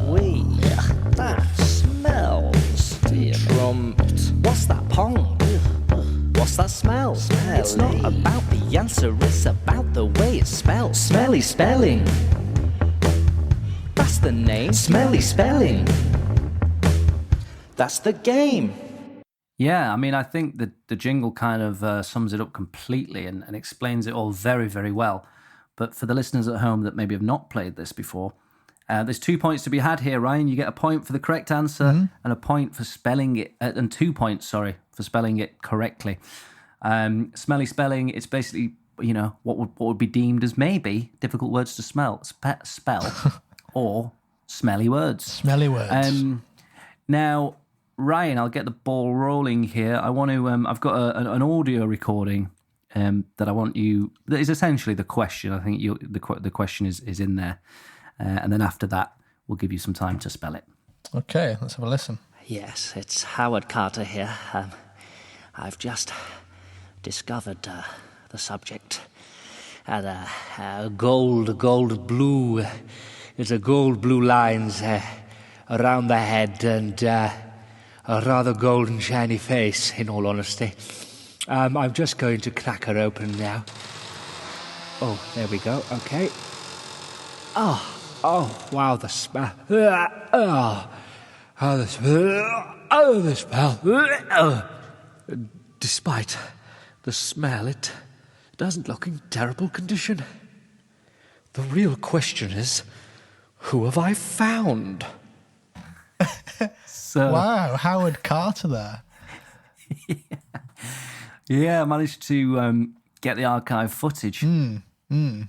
Wee, that smells trumped. What's that pong? What's that smell? It's not about the answer, it's about the way it's spelled. Smelly spelling. That's the name. Smelly spelling. That's the game. Yeah, I mean, I think the jingle kind of sums it up completely and explains it all very, very well. But for the listeners at home that maybe have not played this before, There's 2 points to be had here, Ryan. You get a point for the correct answer and a point for spelling it, and 2 points, for spelling it correctly. Smelly spelling, it's basically, what would be deemed as maybe difficult words to spell, or smelly words. Smelly words. Now, Ryan, I'll get the ball rolling here. I want to. I've got an audio recording that I want you. That is essentially the question. I think the question is in there, and then after that, we'll give you some time to spell it. Okay, let's have a listen. Yes, it's Howard Carter here. I've just discovered the subject. And gold blue. It's a gold blue lines around the head and a rather golden shiny face, in all honesty. I'm just going to crack her open now. Oh, there we go. Okay. Oh, wow, the smell. The smell. Despite the smell, it doesn't look in terrible condition. The real question is, who have I found? Wow, Howard Carter there. Yeah, I managed to get the archive footage. The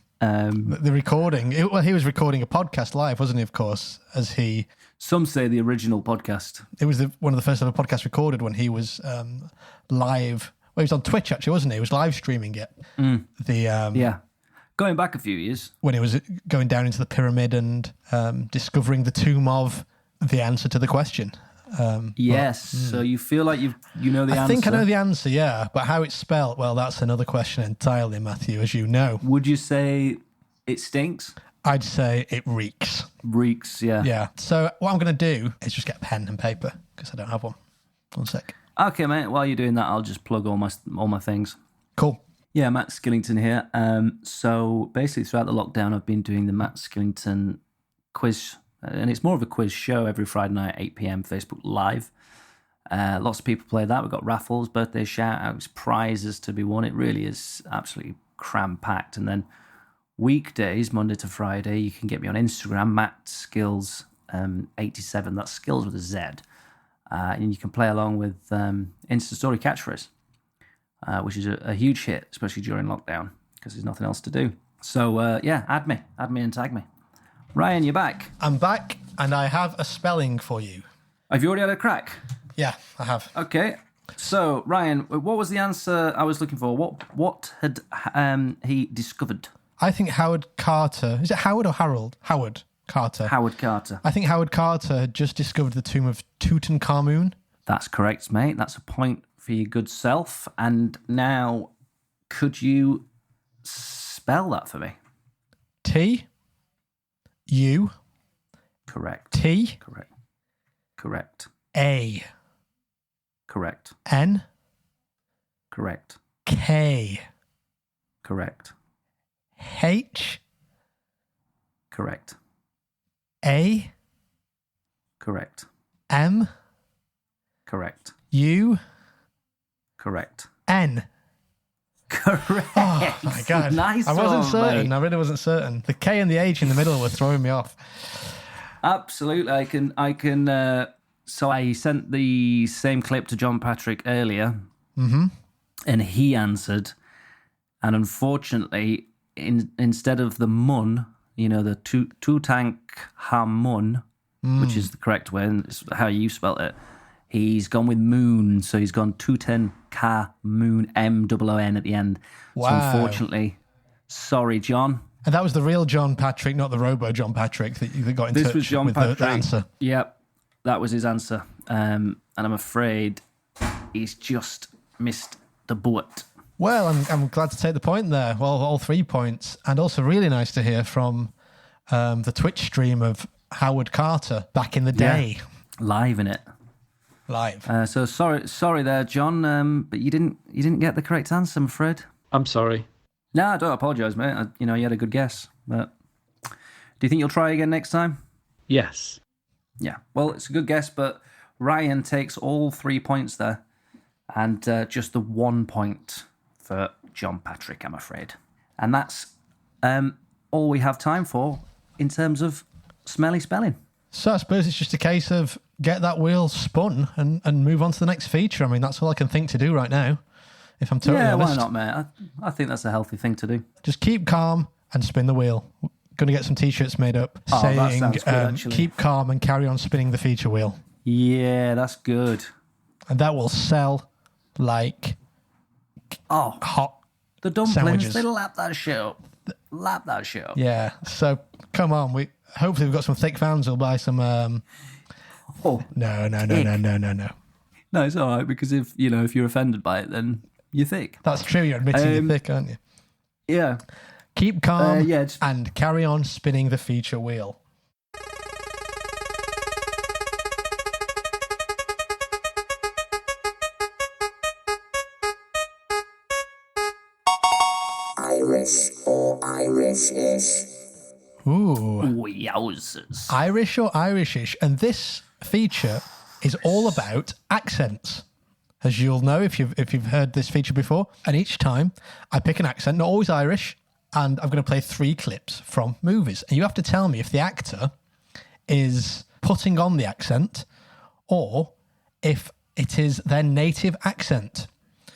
recording. He was recording a podcast live, wasn't he, of course, as he... Some say the original podcast. It was one of the first ever podcasts recorded when he was live. Well, he was on Twitch, actually, wasn't he? He was live streaming it. Yeah. Going back a few years. When he was going down into the pyramid and discovering the tomb of the answer to the question. So you feel like you know the answer? I think I know the answer, yeah. But how it's spelled, well, that's another question entirely, Matthew, as you know. Would you say it stinks? I'd say it reeks. Reeks, yeah. Yeah. So what I'm going to do is just get a pen and paper, because I don't have one. 1 sec. Okay, mate. While you're doing that, I'll just plug all my things. Cool. Yeah, Matt Skillington here. So basically, throughout the lockdown, I've been doing the Matt Skillington quiz, and it's more of a quiz show every Friday night, 8 p.m. Facebook Live. Lots of people play that. We've got raffles, birthday shout-outs, prizes to be won. It really is absolutely cram-packed. And then weekdays, Monday to Friday, you can get me on Instagram, MattSkills87. That's skills with a Z. And you can play along with Insta Story Catchphrase, which is a huge hit, especially during lockdown, because there's nothing else to do. So, add me and tag me. Ryan, you're back. I'm back, and I have a spelling for you. Have you already had a crack? Yeah, I have. Okay. So, Ryan, what was the answer I was looking for? What had he discovered? I think Howard Carter... Is it Howard or Harold? Howard Carter. Howard Carter. I think Howard Carter had just discovered the tomb of Tutankhamun. That's correct, mate. That's a point for your good self. And now, could you spell that for me? T-U... Correct. T... Correct. Correct. A... Correct. N... Correct. K... Correct. H... Correct. A... Correct. M... Correct. U... Correct. N... Correct. Oh, my God. Nice. I wasn't one, certain. mate. I really wasn't certain. The K and the H in the middle were throwing me off. Absolutely. I can. So I sent the same clip to John Patrick earlier, and he answered. And unfortunately, instead of the mun, the Tutankhamun, which is the correct way, and it's how you spell it, he's gone with moon. So he's gone Tutankhamun, M-O-O-N at the end. Wow. So unfortunately, sorry, John. And that was the real John Patrick, not the Robo-John Patrick that got in touch Was John with Patrick. the answer. Yep, that was his answer. And I'm afraid he's just missed the boat. Well, I'm glad to take the point there. Well, all 3 points. And also really nice to hear from the Twitch stream of Howard Carter back in the day. Yeah. Live in it. Live. So sorry there, John, but you didn't get the correct answer, I'm afraid. I'm sorry. No, I don't apologise, mate. You had a good guess. But do you think you'll try again next time? Yes. Yeah. Well, it's a good guess, but Ryan takes all 3 points there, and just the 1 point for John Patrick, I'm afraid. And that's all we have time for in terms of smelly spelling. So I suppose it's just a case of get that wheel spun and move on to the next feature. I mean, that's all I can think to do right now, if I'm totally honest. Why not, mate? I think that's a healthy thing to do. Just keep calm and spin the wheel. Going to get some T-shirts made up That saying sounds good, actually. keep calm and carry on spinning the feature wheel. Yeah, that's good. And that will sell like hot the dumplings, sandwiches. they lap that shit up. Lap that shit up. Yeah, so come on. Hopefully we've got some thick fans who'll buy some... No. No, it's all right, because if you're offended by it, then you're thick. That's true, you're admitting you're thick, aren't you? Yeah. Keep calm just... and carry on spinning the feature wheel. Irish or Irish-ish. Ooh. Yowzers. Irish or Irishish. And this feature is all about accents, as you'll know if you've heard this feature before. And each time I pick an accent, not always Irish, and I'm going to play 3 clips from movies. And you have to tell me if the actor is putting on the accent or if it is their native accent.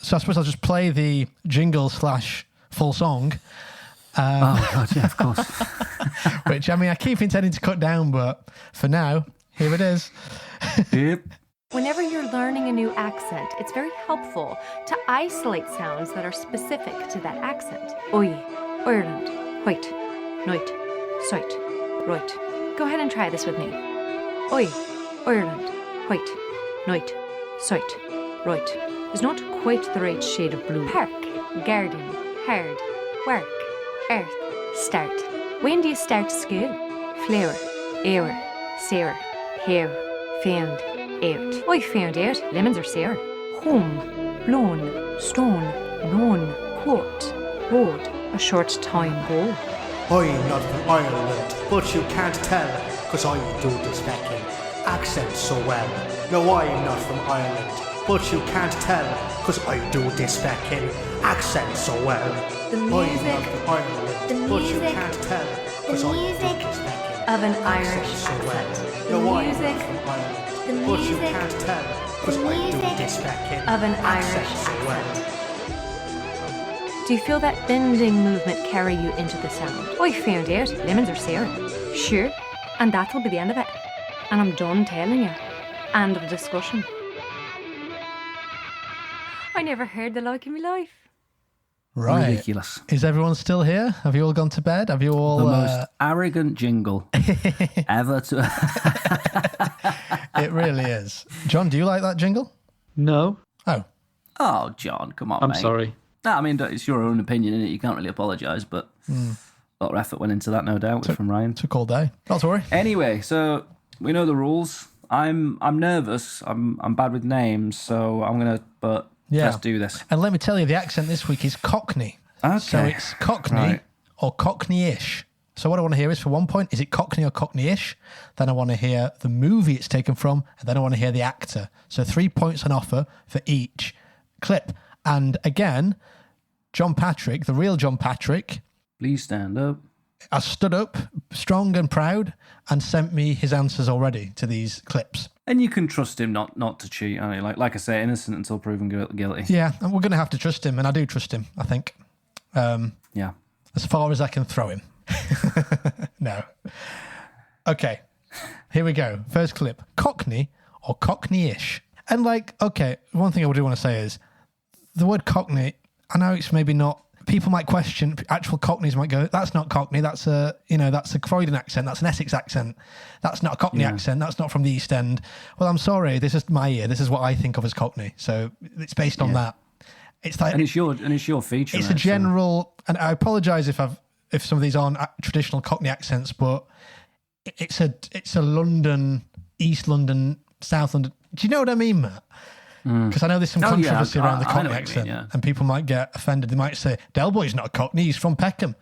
So I suppose I'll just play the jingle / full song. Oh, God, yeah, of course. Which, I mean, I keep intending to cut down, but for now, here it is. Yep. Whenever you're learning a new accent, it's very helpful to isolate sounds that are specific to that accent. Oi, Ireland, white, night, sight, right. Go ahead and try this with me. Oi, Ireland, white, night, sight, right. Is not quite the right shade of blue. Park, garden, hard, work, earth, start. When do you start school? Flower, hour, sour, hair, found, out. I found out lemons are sour. Home, blown, stone, known, quote, road, a short time ago. I'm not from Ireland, but you can't tell, 'cause I do this fucking accent so well. No, I'm not from Ireland, but you can't tell, 'cause I do this fucking accent so well. The I'm music, not from Ireland, but you can't tell, 'cause I do this fucking of an accent Irish so well. accent. The No, I'm music, not from Ireland, the but you music, can't tell, 'cause the I do music this fucking of an accent Irish so well. accent. Do you feel that bending movement carry you into the sound? I found out lemons are sour. Sure, and that'll be the end of it. And I'm done telling you. End of discussion. I never heard the like in my life. Right. Ridiculous. Is everyone still here? Have you all gone to bed? Have you all... The most arrogant jingle ever to... It really is. John, do you like that jingle? No, Oh. Oh, John, come on, I'm mate. sorry. No, I mean, it's your own opinion, innit? You can't really apologise, but a lot of effort went into that, no doubt, from Ryan. Took all day. Not to worry. Anyway, so we know the rules. I'm nervous. I'm bad with names, so I'm gonna. But let's do this. And let me tell you, the accent this week is Cockney. Okay. So it's Cockney Right. or Cockney-ish. So what I want to hear is, for 1 point, is it Cockney or Cockney-ish? Then I want to hear the movie it's taken from, and then I want to hear the actor. So 3 points on offer for each clip. And again, John Patrick, the real John Patrick, Please stand up. has stood up strong and proud and sent me his answers already to these clips. And you can trust him not to cheat. I mean, like I say, innocent until proven guilty. Yeah, and we're going to have to trust him, and I do trust him, I think. Yeah. As far as I can throw him. No. Okay, here we go. First clip. Cockney or Cockney-ish? And okay, one thing I do want to say is the word Cockney, I know it's maybe not, people might question, actual Cockneys might go, that's not Cockney, that's that's a Croydon accent, that's an Essex accent, that's not a Cockney accent, that's not from the East End. Well, I'm sorry, this is my ear, this is what I think of as Cockney, so it's based on that. It's like, And it's your feature. it's mate, a general, and I apologise if some of these aren't traditional Cockney accents, but it's a London, East London, South London. Do you know what I mean, Matt? Because I know there's some controversy around the I know Cockney what you accent, mean, yeah. and people might get offended. They might say, Del Boy's not a Cockney, he's from Peckham.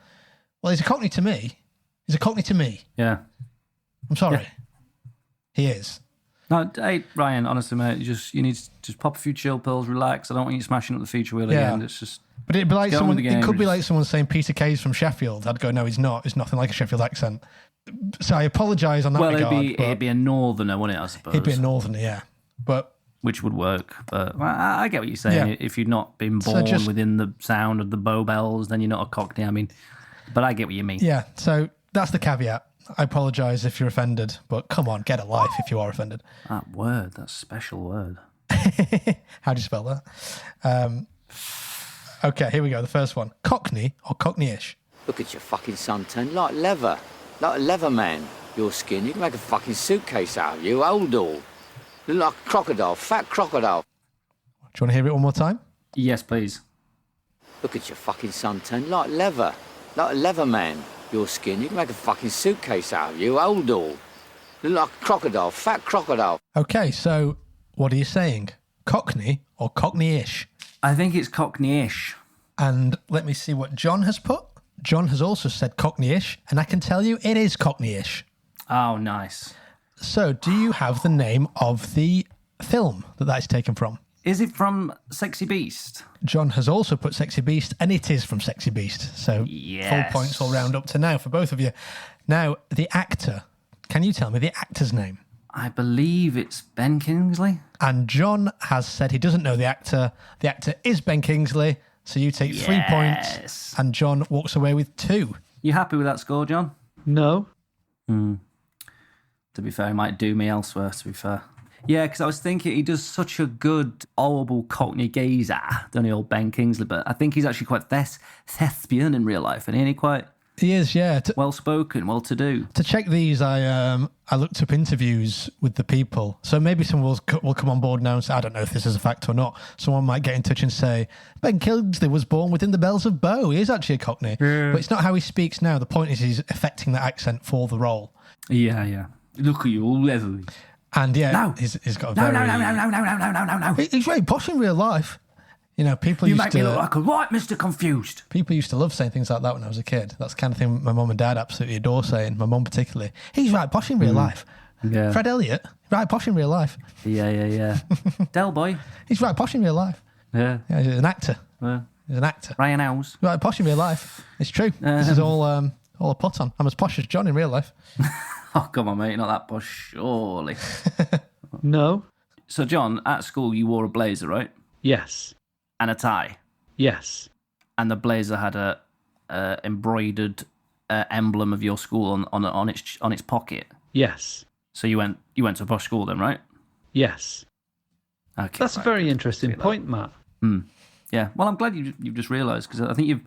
Well, he's a Cockney to me. He's a Cockney to me. Yeah. I'm sorry. Yeah. He is. No, hey, Ryan, honestly, mate, you need to just pop a few chill pills, relax. I don't want you smashing up the feature wheel again. It's just... But it'd be like Get on with someone. the game, It could be just- like someone saying Peter Kay's from Sheffield. I'd go, no, he's not. It's nothing like a Sheffield accent. So I apologise on that Well, regard. it'd be a northerner, wouldn't it, I suppose? He'd be a northerner, yeah. But which would work. But I get what you're saying. Yeah. If you've not been born within the sound of the Bow Bells, then you're not a Cockney. I mean, but I get what you mean. yeah, so that's the caveat. I apologise if you're offended, but come on, get a life if you are offended. That special word. How do you spell that? Okay, here we go. The first one. Cockney or Cockney-ish? Look at your fucking suntan, like leather. Like a leather man. Your skin, you can make a fucking suitcase out of you, old all. You look like a crocodile, fat crocodile. Do you want to hear it one more time? Yes, please. Look at your fucking suntan, like leather. Like a leather man. Your skin, you can make a fucking suitcase out of you, old all. You look like a crocodile, fat crocodile. Okay, so what are you saying? Cockney or Cockney-ish? I think it's Cockney-ish. And let me see what John has put. John has also said Cockney-ish, and I can tell you it is Cockney-ish. Oh, nice. So do you have the name of the film that is taken from? Is it from Sexy Beast? John has also put Sexy Beast, and it is from Sexy Beast. So full points all round up to now for both of you. Now, the actor. Can you tell me the actor's name? I believe it's Ben Kingsley. And John has said he doesn't know the actor. The actor is Ben Kingsley. So you take 3 points, and John walks away with 2. You happy with that score, John? No. To be fair, he might do me elsewhere, to be fair. Yeah, because I was thinking he does such a good, horrible Cockney geezer, don't he, old Ben Kingsley? But I think he's actually quite thespian in real life, and isn't he quite He is, yeah. well-spoken, well-to-do? To check these, I looked up interviews with the people. So maybe someone will come on board now and say, I don't know if this is a fact or not. Someone might get in touch and say, Ben Kingsley was born within the bells of Bow. He is actually a Cockney. But it's not how he speaks now. The point is he's affecting the accent for the role. Yeah. Look at you, all leathery. And yeah, No. he's got a very... No. He's very posh in real life. You know, people You used make to... me look like a right Mr. Confused. People used to love saying things like that when I was a kid. That's the kind of thing my mum and dad absolutely adore saying. My mum particularly. He's right posh in real life. Yeah. Fred Elliott, right posh in real life. Yeah. Del Boy. He's right posh in real life. Yeah. Yeah, he's an actor. Yeah. He's an actor. Ryan Howes. Right posh in real life. It's true. This is all a put on. I'm as posh as John in real life. Oh, come on, mate. You're not that posh, surely. No. So, John, at school, you wore a blazer, right? Yes. And a tie. Yes. And the blazer had a embroidered emblem of your school on its pocket. Yes. So you went to a posh school then, right? Yes. Okay. That's a very interesting point, Matt. Yeah. Well, I'm glad you've just realised, because I think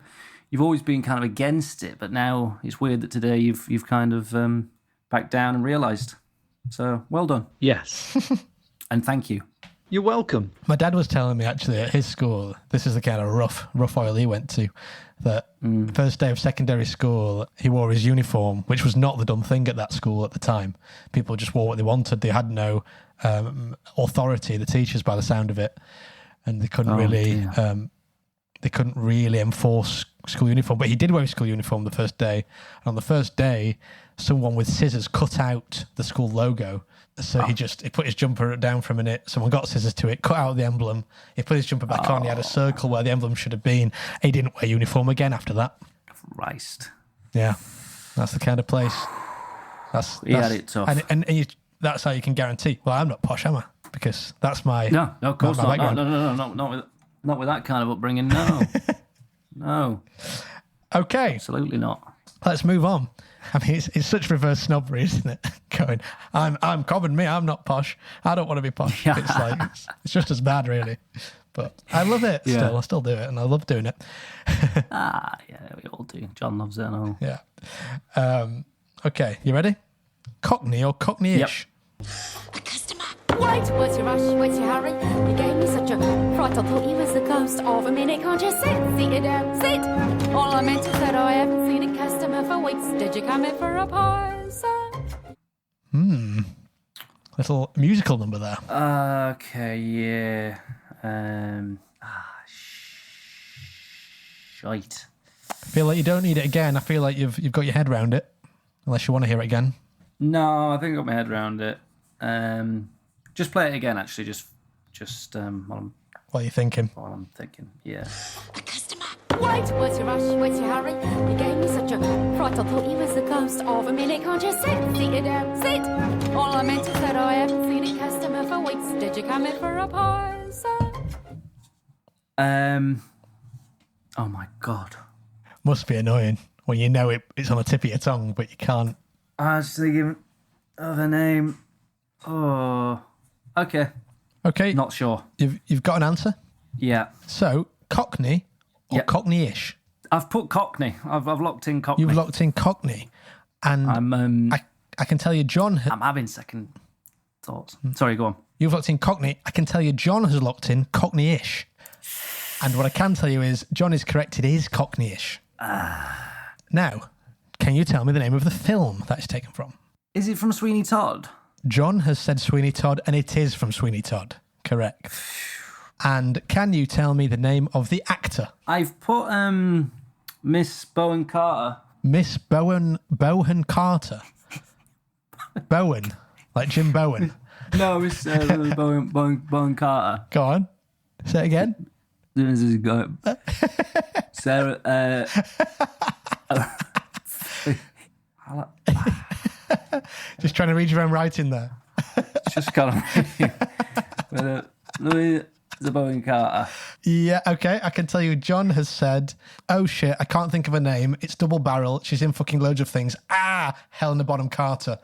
you've always been kind of against it, but now it's weird that today you've kind of backed down and realised. So well done. Yes. And thank you. You're welcome. My dad was telling me actually at his school, this is the kind of rough oil he went to, that first day of secondary school, he wore his uniform, which was not the done thing at that school at the time. People just wore what they wanted. They had no authority, the teachers, by the sound of it, and they couldn't really enforce school uniform. But he did wear his school uniform the first day, and on the first day, someone with scissors cut out the school logo. So he put his jumper down for a minute. Someone got scissors to it, cut out the emblem. He put his jumper back on. He had a circle where the emblem should have been. He didn't wear uniform again after that. Christ. Yeah, that's the kind of place. He had it tough. And that's how you can guarantee. Well, I'm not posh, am I? Because that's my No, of course my not. background. No, not with that kind of upbringing. No, no, Okay, absolutely not. let's move on. I mean, it's such reverse snobbery, isn't it? Going, I'm common, me, I'm not posh. I don't want to be posh. Yeah. It's like it's just as bad, really. But I love it still. Yeah. I still do it, and I love doing it. Yeah, we all do. John loves it, I know. Yeah. Okay, you ready? Cockney or Cockney-ish? Wait, what's your rush? What's your hurry? You gave me such a fright, I thought you was the ghost of a minute. Can't you sit it down, sit? All I meant is that I haven't seen a customer for weeks. Did you come in for a pie, sir? Little musical number there. Okay, yeah. Shite. I feel like you don't need it again. I feel like you've got your head around it, unless you want to hear it again. No, I think I got my head around it. Just play it again, actually. Just while What are you thinking? I'm thinking. Yeah. A customer Wait, what's your rush? What's your hurry? You gave me such a fright, I thought you was the ghost of a minute. Can't you sit? Sit it down, sit. All I meant is that I haven't seen a customer for weeks. Did you come in for a pie, sir? Oh my God. Must be annoying when you know it's on the tip of your tongue, but you can't. I was thinking of a name. Oh, okay. Okay. Not sure. You've got an answer? Yeah. So, Cockney or Cockney-ish? I've put Cockney. I've locked in Cockney. You've locked in Cockney. And I can tell you John... I'm having second thoughts. Sorry, go on. You've locked in Cockney. I can tell you John has locked in Cockney-ish. And what I can tell you is John is correct. It is Cockney-ish. Now, can you tell me the name of the film that is taken from? Is it from Sweeney Todd? John has said Sweeney Todd, and it is from Sweeney Todd. Correct. And can you tell me the name of the actor? I've put Miss Bowen Carter. Miss Bowen Carter. Bowen, like Jim Bowen. No, Miss Bowen Carter. Go on. Say it again. Sarah. Just trying to read your own writing there. Just kind of. Louis the Bowen Carter. Yeah, okay. I can tell you John has said, oh shit, I can't think of a name. It's double barrel. She's in fucking loads of things. Helena Bonham Carter.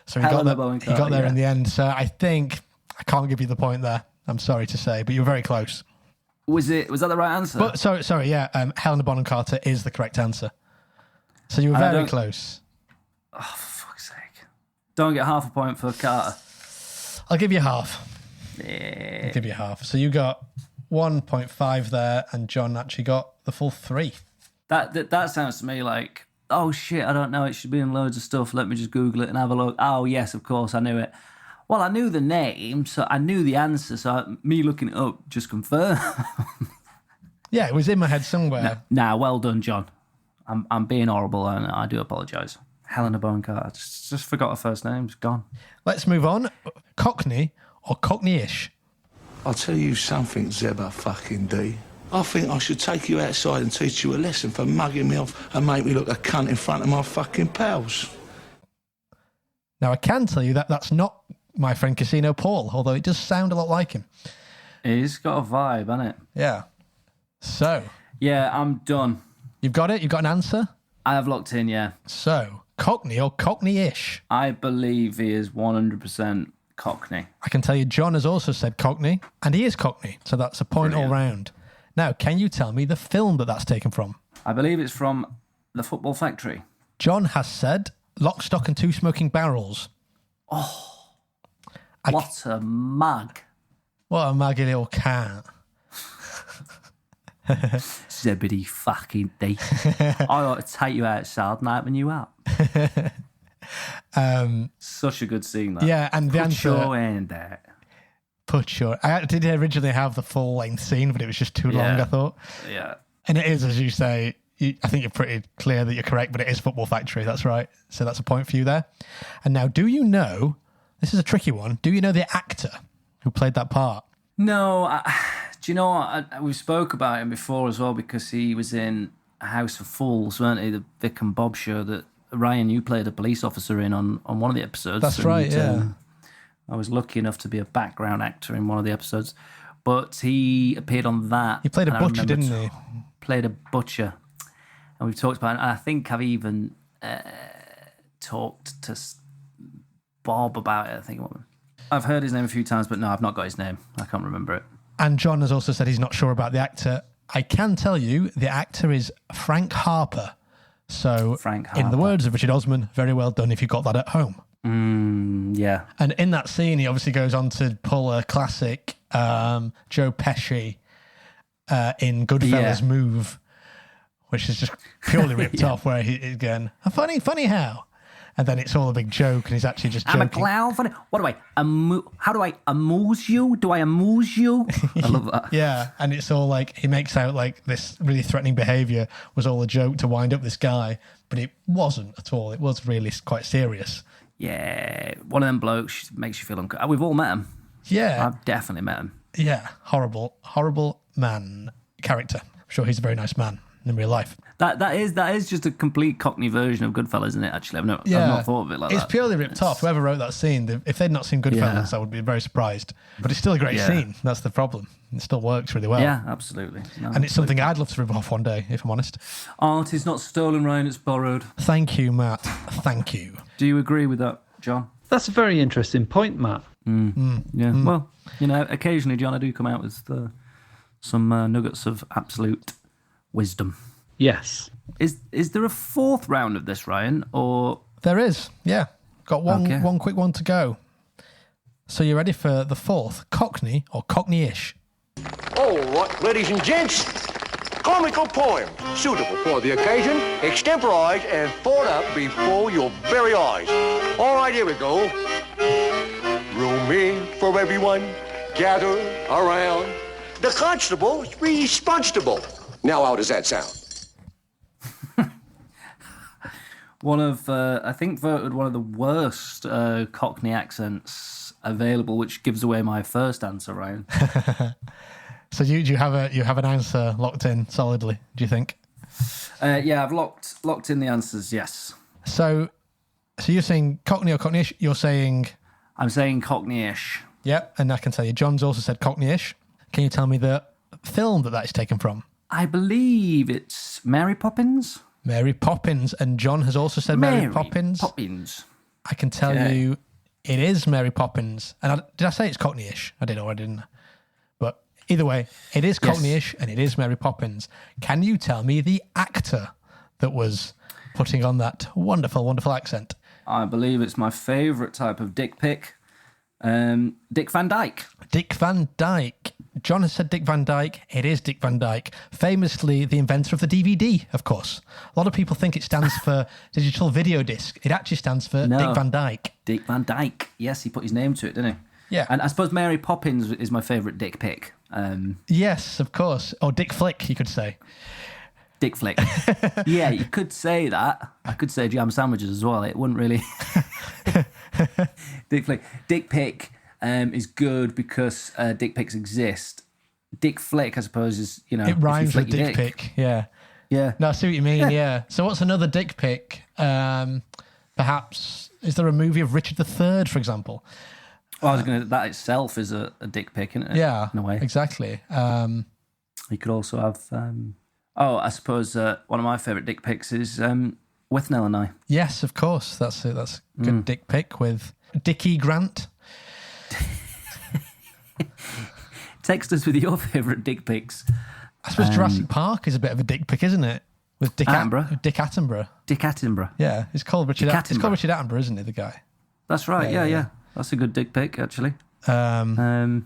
So he got there in the end. So I think I can't give you the point there. I'm sorry to say, but you were very close. Was that the right answer? But sorry, yeah. Helena Bonham Carter is the correct answer. So you were very close. Oh, for fuck's sake. Don't get half a point for Carter. I'll give you half. Yeah. I'll give you half. So you got 1.5 there, and John actually got the full 3. That sounds to me like, oh shit, I don't know, it should be in loads of stuff. Let me just Google it and have a look. Oh yes, of course, I knew it. Well, I knew the name, so I knew the answer, so me looking it up just confirmed. Yeah, it was in my head somewhere. Nah, well done, John. I'm being horrible, and I do apologise. Helena Bonham Carter. Just forgot her first name. It's gone. Let's move on. Cockney or Cockney-ish? I'll tell you something, Zebba fucking D. I think I should take you outside and teach you a lesson for mugging me off and make me look a cunt in front of my fucking pals. Now, I can tell you that that's not my friend Casino Paul, although it does sound a lot like him. He's got a vibe, hasn't it? Yeah. So. Yeah, I'm done. You've got it? You've got an answer? I have locked in, yeah. So, Cockney or Cockney-ish? I believe he is 100% Cockney. I can tell you John has also said Cockney, and he is Cockney, so that's a point all round. Now, can you tell me the film that's taken from? I believe it's from The Football Factory. John has said Lock, Stock and Two Smoking Barrels. Oh, what a mug. What a muggy little cat. Zebedee fucking D. I ought to take you outside and open you up. Such a good scene, that. Yeah, and the answer... Put your hand there. Put your... I did originally have the full-length scene, but it was just too long, I thought. Yeah. And it is, as you say, I think you're pretty clear that you're correct, but it is Football Factory, that's right. So that's a point for you there. And now, do you know... This is a tricky one. Do you know the actor who played that part? No, do you know what? We spoke about him before as well, because he was in House of Fools, weren't he? The Vic and Bob show that, Ryan, you played a police officer in on one of the episodes. That's right, yeah. I was lucky enough to be a background actor in one of the episodes. But he appeared on that. He played a butcher, didn't he? Played a butcher. And we've talked about it. And I think I've even talked to Bob about it, I think. I've heard his name a few times, but no, I've not got his name. I can't remember it. And John has also said he's not sure about the actor. I can tell you the actor is Frank Harper. So, in the words of Richard Osman, very well done if you got that at home. Yeah. And in that scene, he obviously goes on to pull a classic Joe Pesci in Goodfellas move, which is just purely ripped off, where he's going, funny how? And then it's all a big joke, and he's actually just joking. I'm a clown. Funny. What do I? How do I amuse you? Do I amuse you? I love that. Yeah, and it's all like he makes out like this really threatening behaviour was all a joke to wind up this guy, but it wasn't at all. It was really quite serious. Yeah, one of them blokes makes you feel uncomfortable. We've all met him. Yeah, I've definitely met him. Yeah, horrible man character. sure he's a very nice man in real life. That is just a complete Cockney version of Goodfellas, isn't it? Actually, I've not thought of it like that. It's purely ripped off. Whoever wrote that scene, if they'd not seen Goodfellas, I would be very surprised. But it's still a great scene. That's the problem. It still works really well. Yeah, absolutely. No, and it's something I'd love to rip off one day, if I'm honest. Art is not stolen, Ryan. It's borrowed. Thank you, Matt. Thank you. Do you agree with that, John? That's a very interesting point, Matt. Yeah. Well, occasionally, John, I do come out with some nuggets of absolute wisdom. Yes. Is there a fourth round of this, Ryan? Or there is? Yeah, got one quick one to go. So you ready for the fourth? Cockney or Cockney-ish? All right, ladies and gents, comical poem suitable for the occasion, extemporised and thought up before your very eyes. All right, here we go. Room in for everyone, gather around. The constable's responsible. Now, how does that sound? I think voted one of the worst Cockney accents available, which gives away my first answer, Ryan. So do you have an answer locked in solidly, do you think? Yeah, I've locked in the answers, yes. So you're saying Cockney or Cockney-ish? I'm saying Cockney-ish. Yeah, and I can tell you, John's also said Cockney-ish. Can you tell me the film that is taken from? I believe it's Mary Poppins. Mary Poppins, and John has also said Mary Poppins. I can tell you it is Mary Poppins. And did I say it's Cockney-ish? I did or I didn't. But either way, it is Cockney-ish and it is Mary Poppins. Can you tell me the actor that was putting on that wonderful, wonderful accent? I believe it's my favourite type of dick pic. Dick Van Dyke. Dick Van Dyke. John has said Dick Van Dyke. It is Dick Van Dyke. Famously the inventor of the DVD, of course. A lot of people think it stands for digital video disc. It actually stands for Dick Van Dyke. Dick Van Dyke. Yes, he put his name to it, didn't he? Yeah. And I suppose Mary Poppins is my favourite dick pic. Yes, of course. Or Dick Flick, you could say. Dick Flick. Yeah, you could say that. I could say jam sandwiches as well. It wouldn't really... Dick Flick. Dick pic is good because dick pics exist. Dick Flick, I suppose, is, it rhymes with dick pic. Yeah. Yeah. No, I see what you mean, yeah. So what's another dick pic? Perhaps, is there a movie of Richard III, for example? Well, that itself is a dick pic, isn't it? Yeah, in a way. Exactly. You could also have... I suppose one of my favourite dick pics is with Nell and I. Yes, of course. That's it. That's a good dick pic with Dickie Grant. Text us with your favourite dick pics. I suppose Jurassic Park is a bit of a dick pic, isn't it? With Dick Attenborough. Dick Attenborough. Yeah, it's called Richard Attenborough, isn't it, the guy? That's right, yeah. That's a good dick pic, actually. Anyway,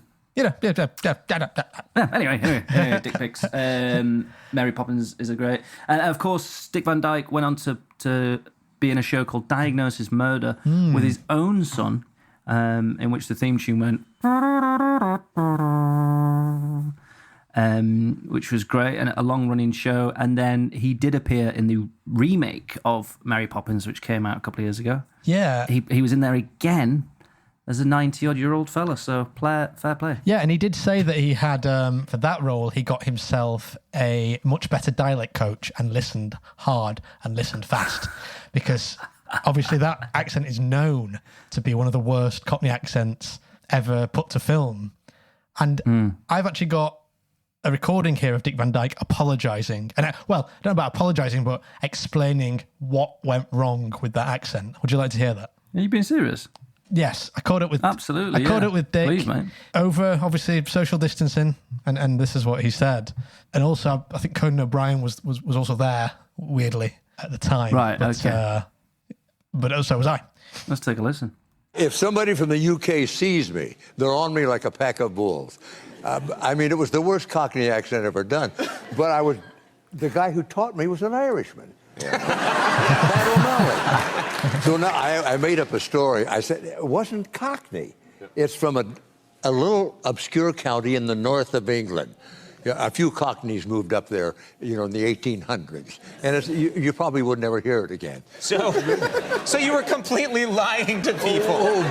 dick pics. Mary Poppins is a great... And, of course, Dick Van Dyke went on to be in a show called Diagnosis Murder with his own son, in which the theme tune went... which was great, and a long-running show. And then he did appear in the remake of Mary Poppins, which came out a couple of years ago. Yeah. He was in there again as a 90-odd-year-old fella, so fair play. Yeah, and he did say that he had, for that role, he got himself a much better dialect coach and listened hard and listened fast, because obviously that accent is known to be one of the worst Cockney accents ever put to film. And I've actually got a recording here of Dick Van Dyke apologising. And, I don't know about apologising, but explaining what went wrong with that accent. Would you like to hear that? Are you being serious? Yes, I caught it with... Absolutely, I caught it with Dick. Please, mate. Over, obviously, social distancing, and this is what he said. And also, I think Conan O'Brien was also there, weirdly, at the time. Right, okay. But also was I. Let's take a listen. If somebody from the UK sees me, they're on me like a pack of wolves. It was the worst Cockney accent ever done. But the guy who taught me was an Irishman. So now I made up a story. I said, it wasn't Cockney. It's from a little obscure county in the north of England. A few Cockneys moved up there, in the 1800s. And you probably would never hear it again. So you were completely lying to people.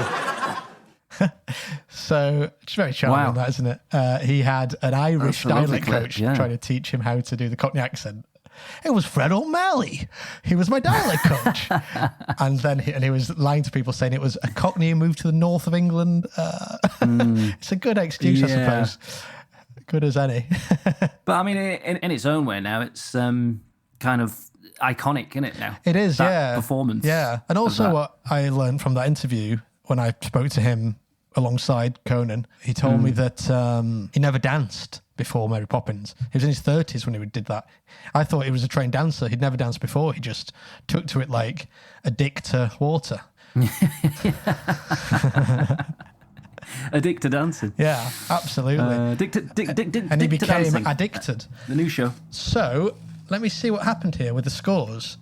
So it's very charming, that, isn't it? He had an Irish dialect coach trying to teach him how to do the Cockney accent. It was Fred O'Malley. He was my dialect coach. And then he was lying to people saying it was a Cockney who moved to the north of England. It's a good excuse, I suppose. Good as any. But I mean, in its own way now, it's kind of iconic, isn't it now? It is, that performance. Yeah. And also what I learned from that interview when I spoke to him alongside Conan, he told me that he never danced before Mary Poppins. He was in his 30s when he did that. I thought he was a trained dancer. He'd never danced before. He just took to it like a dick to water. A dick to dancing. Yeah, absolutely. Dick and he became dancing. addicted. The new show. So, let me see what happened here with the scores.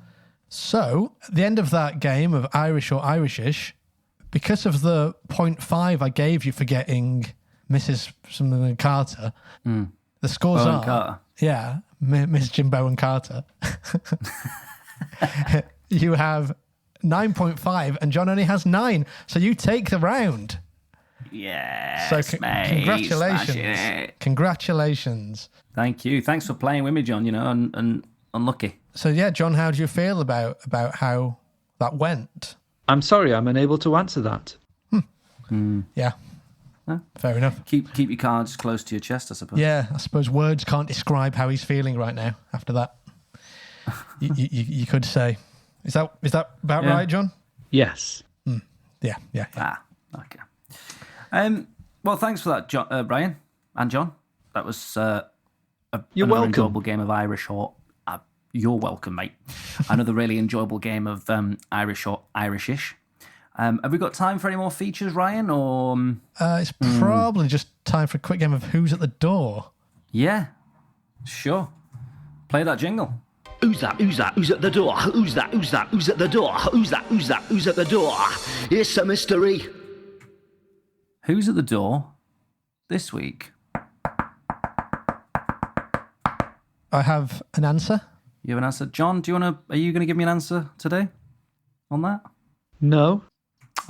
So, at the end of that game of Irish or Irishish, because of the 0.5 I gave you for getting Mrs. something Carter, the scores Bowen are... Carter. Yeah, Miss Jimbo and Carter. You have 9.5 and John only has 9. So you take the round. Yes, so congratulations. Congratulations. Thank you. Thanks for playing with me, John, and unlucky. So yeah, John, how do you feel about how that went? I'm sorry, I'm unable to answer that. Yeah. Fair enough. Keep your cards close to your chest, I suppose. Yeah, I suppose words can't describe how he's feeling right now after that. you could say. Is that about right, John? Yes. Yeah. Okay. Well, thanks for that, Brian and John. That was another enjoyable game of Irish or... you're welcome, mate. Another really enjoyable game of Irish or Irishish. Have we got time for any more features, Ryan? Or it's probably just time for a quick game of Who's at the Door. Yeah, sure. Play that jingle. Who's that? Who's that? Who's at the door? Who's that? Who's that? Who's at the door? Who's that? Who's that? Who's at the door? It's a mystery. Who's at the door this week? I have an answer. You have an answer, John? Are you going to give me an answer today on that? No.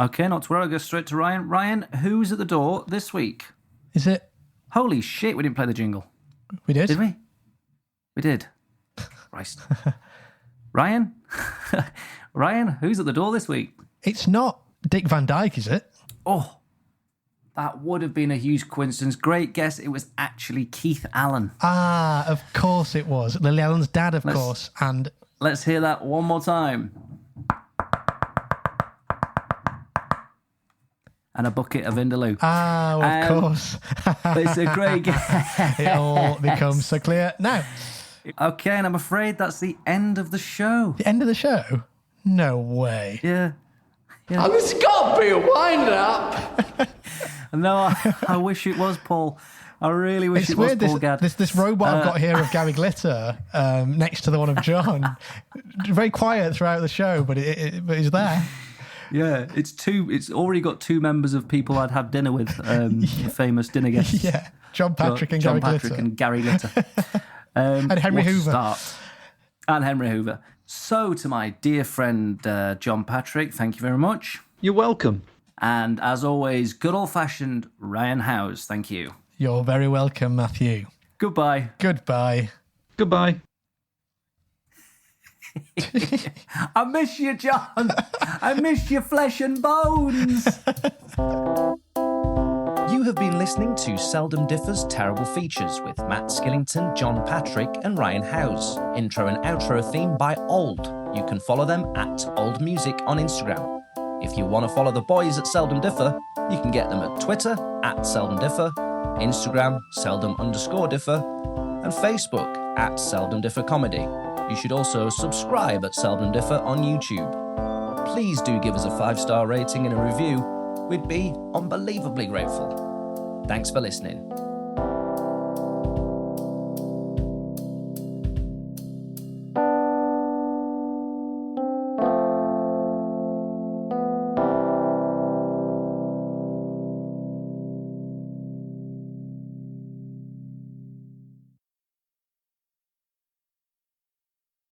Okay, not to worry. I'll go straight to Ryan. Ryan, who's at the door this week? Is it? Holy shit! We didn't play the jingle. We did. Did we? We did. Christ. Ryan? Ryan, who's at the door this week? It's not Dick Van Dyke, is it? Oh, that would have been a huge coincidence. Great guess. It was actually Keith Allen. Ah, of course it was. Lily Allen's dad, of course. And let's hear that one more time. And a bucket of Vindaloo. Ah, well, of course. It's a great guess. It all becomes so clear now. Okay, and I'm afraid that's the end of the show. The end of the show? No way. Yeah. Oh, this has got to be a wind-up. No, I wish it was, Paul. I really wish it was Paul Gadd. This robot I've got here of Gary Glitter next to the one of John. Very quiet throughout the show, but he's there. Yeah, it's already got 2 members of people I'd have dinner with, famous dinner guests. Yeah, John Patrick and Gary Glitter. And Henry Hoover. Start. And Henry Hoover. So, to my dear friend John Patrick, thank you very much. You're welcome. And as always, good old-fashioned Ryan Howes, thank you. You're very welcome, Matthew. Goodbye. Goodbye. Goodbye. I miss you, John. I miss your flesh and bones. You have been listening to Seldom Differ's Terrible Features with Matt Skillington, John Patrick and Ryan Howes. Intro and outro theme by Old. You can follow them at Old Music on Instagram. If you want to follow the boys at Seldom Differ, you can get them at Twitter at Seldom Differ, Instagram Seldom_Differ, and Facebook at Seldom Differ Comedy. You should also subscribe at Seldom Differ on YouTube. Please do give us a 5-star rating and a review. We'd be unbelievably grateful. Thanks for listening.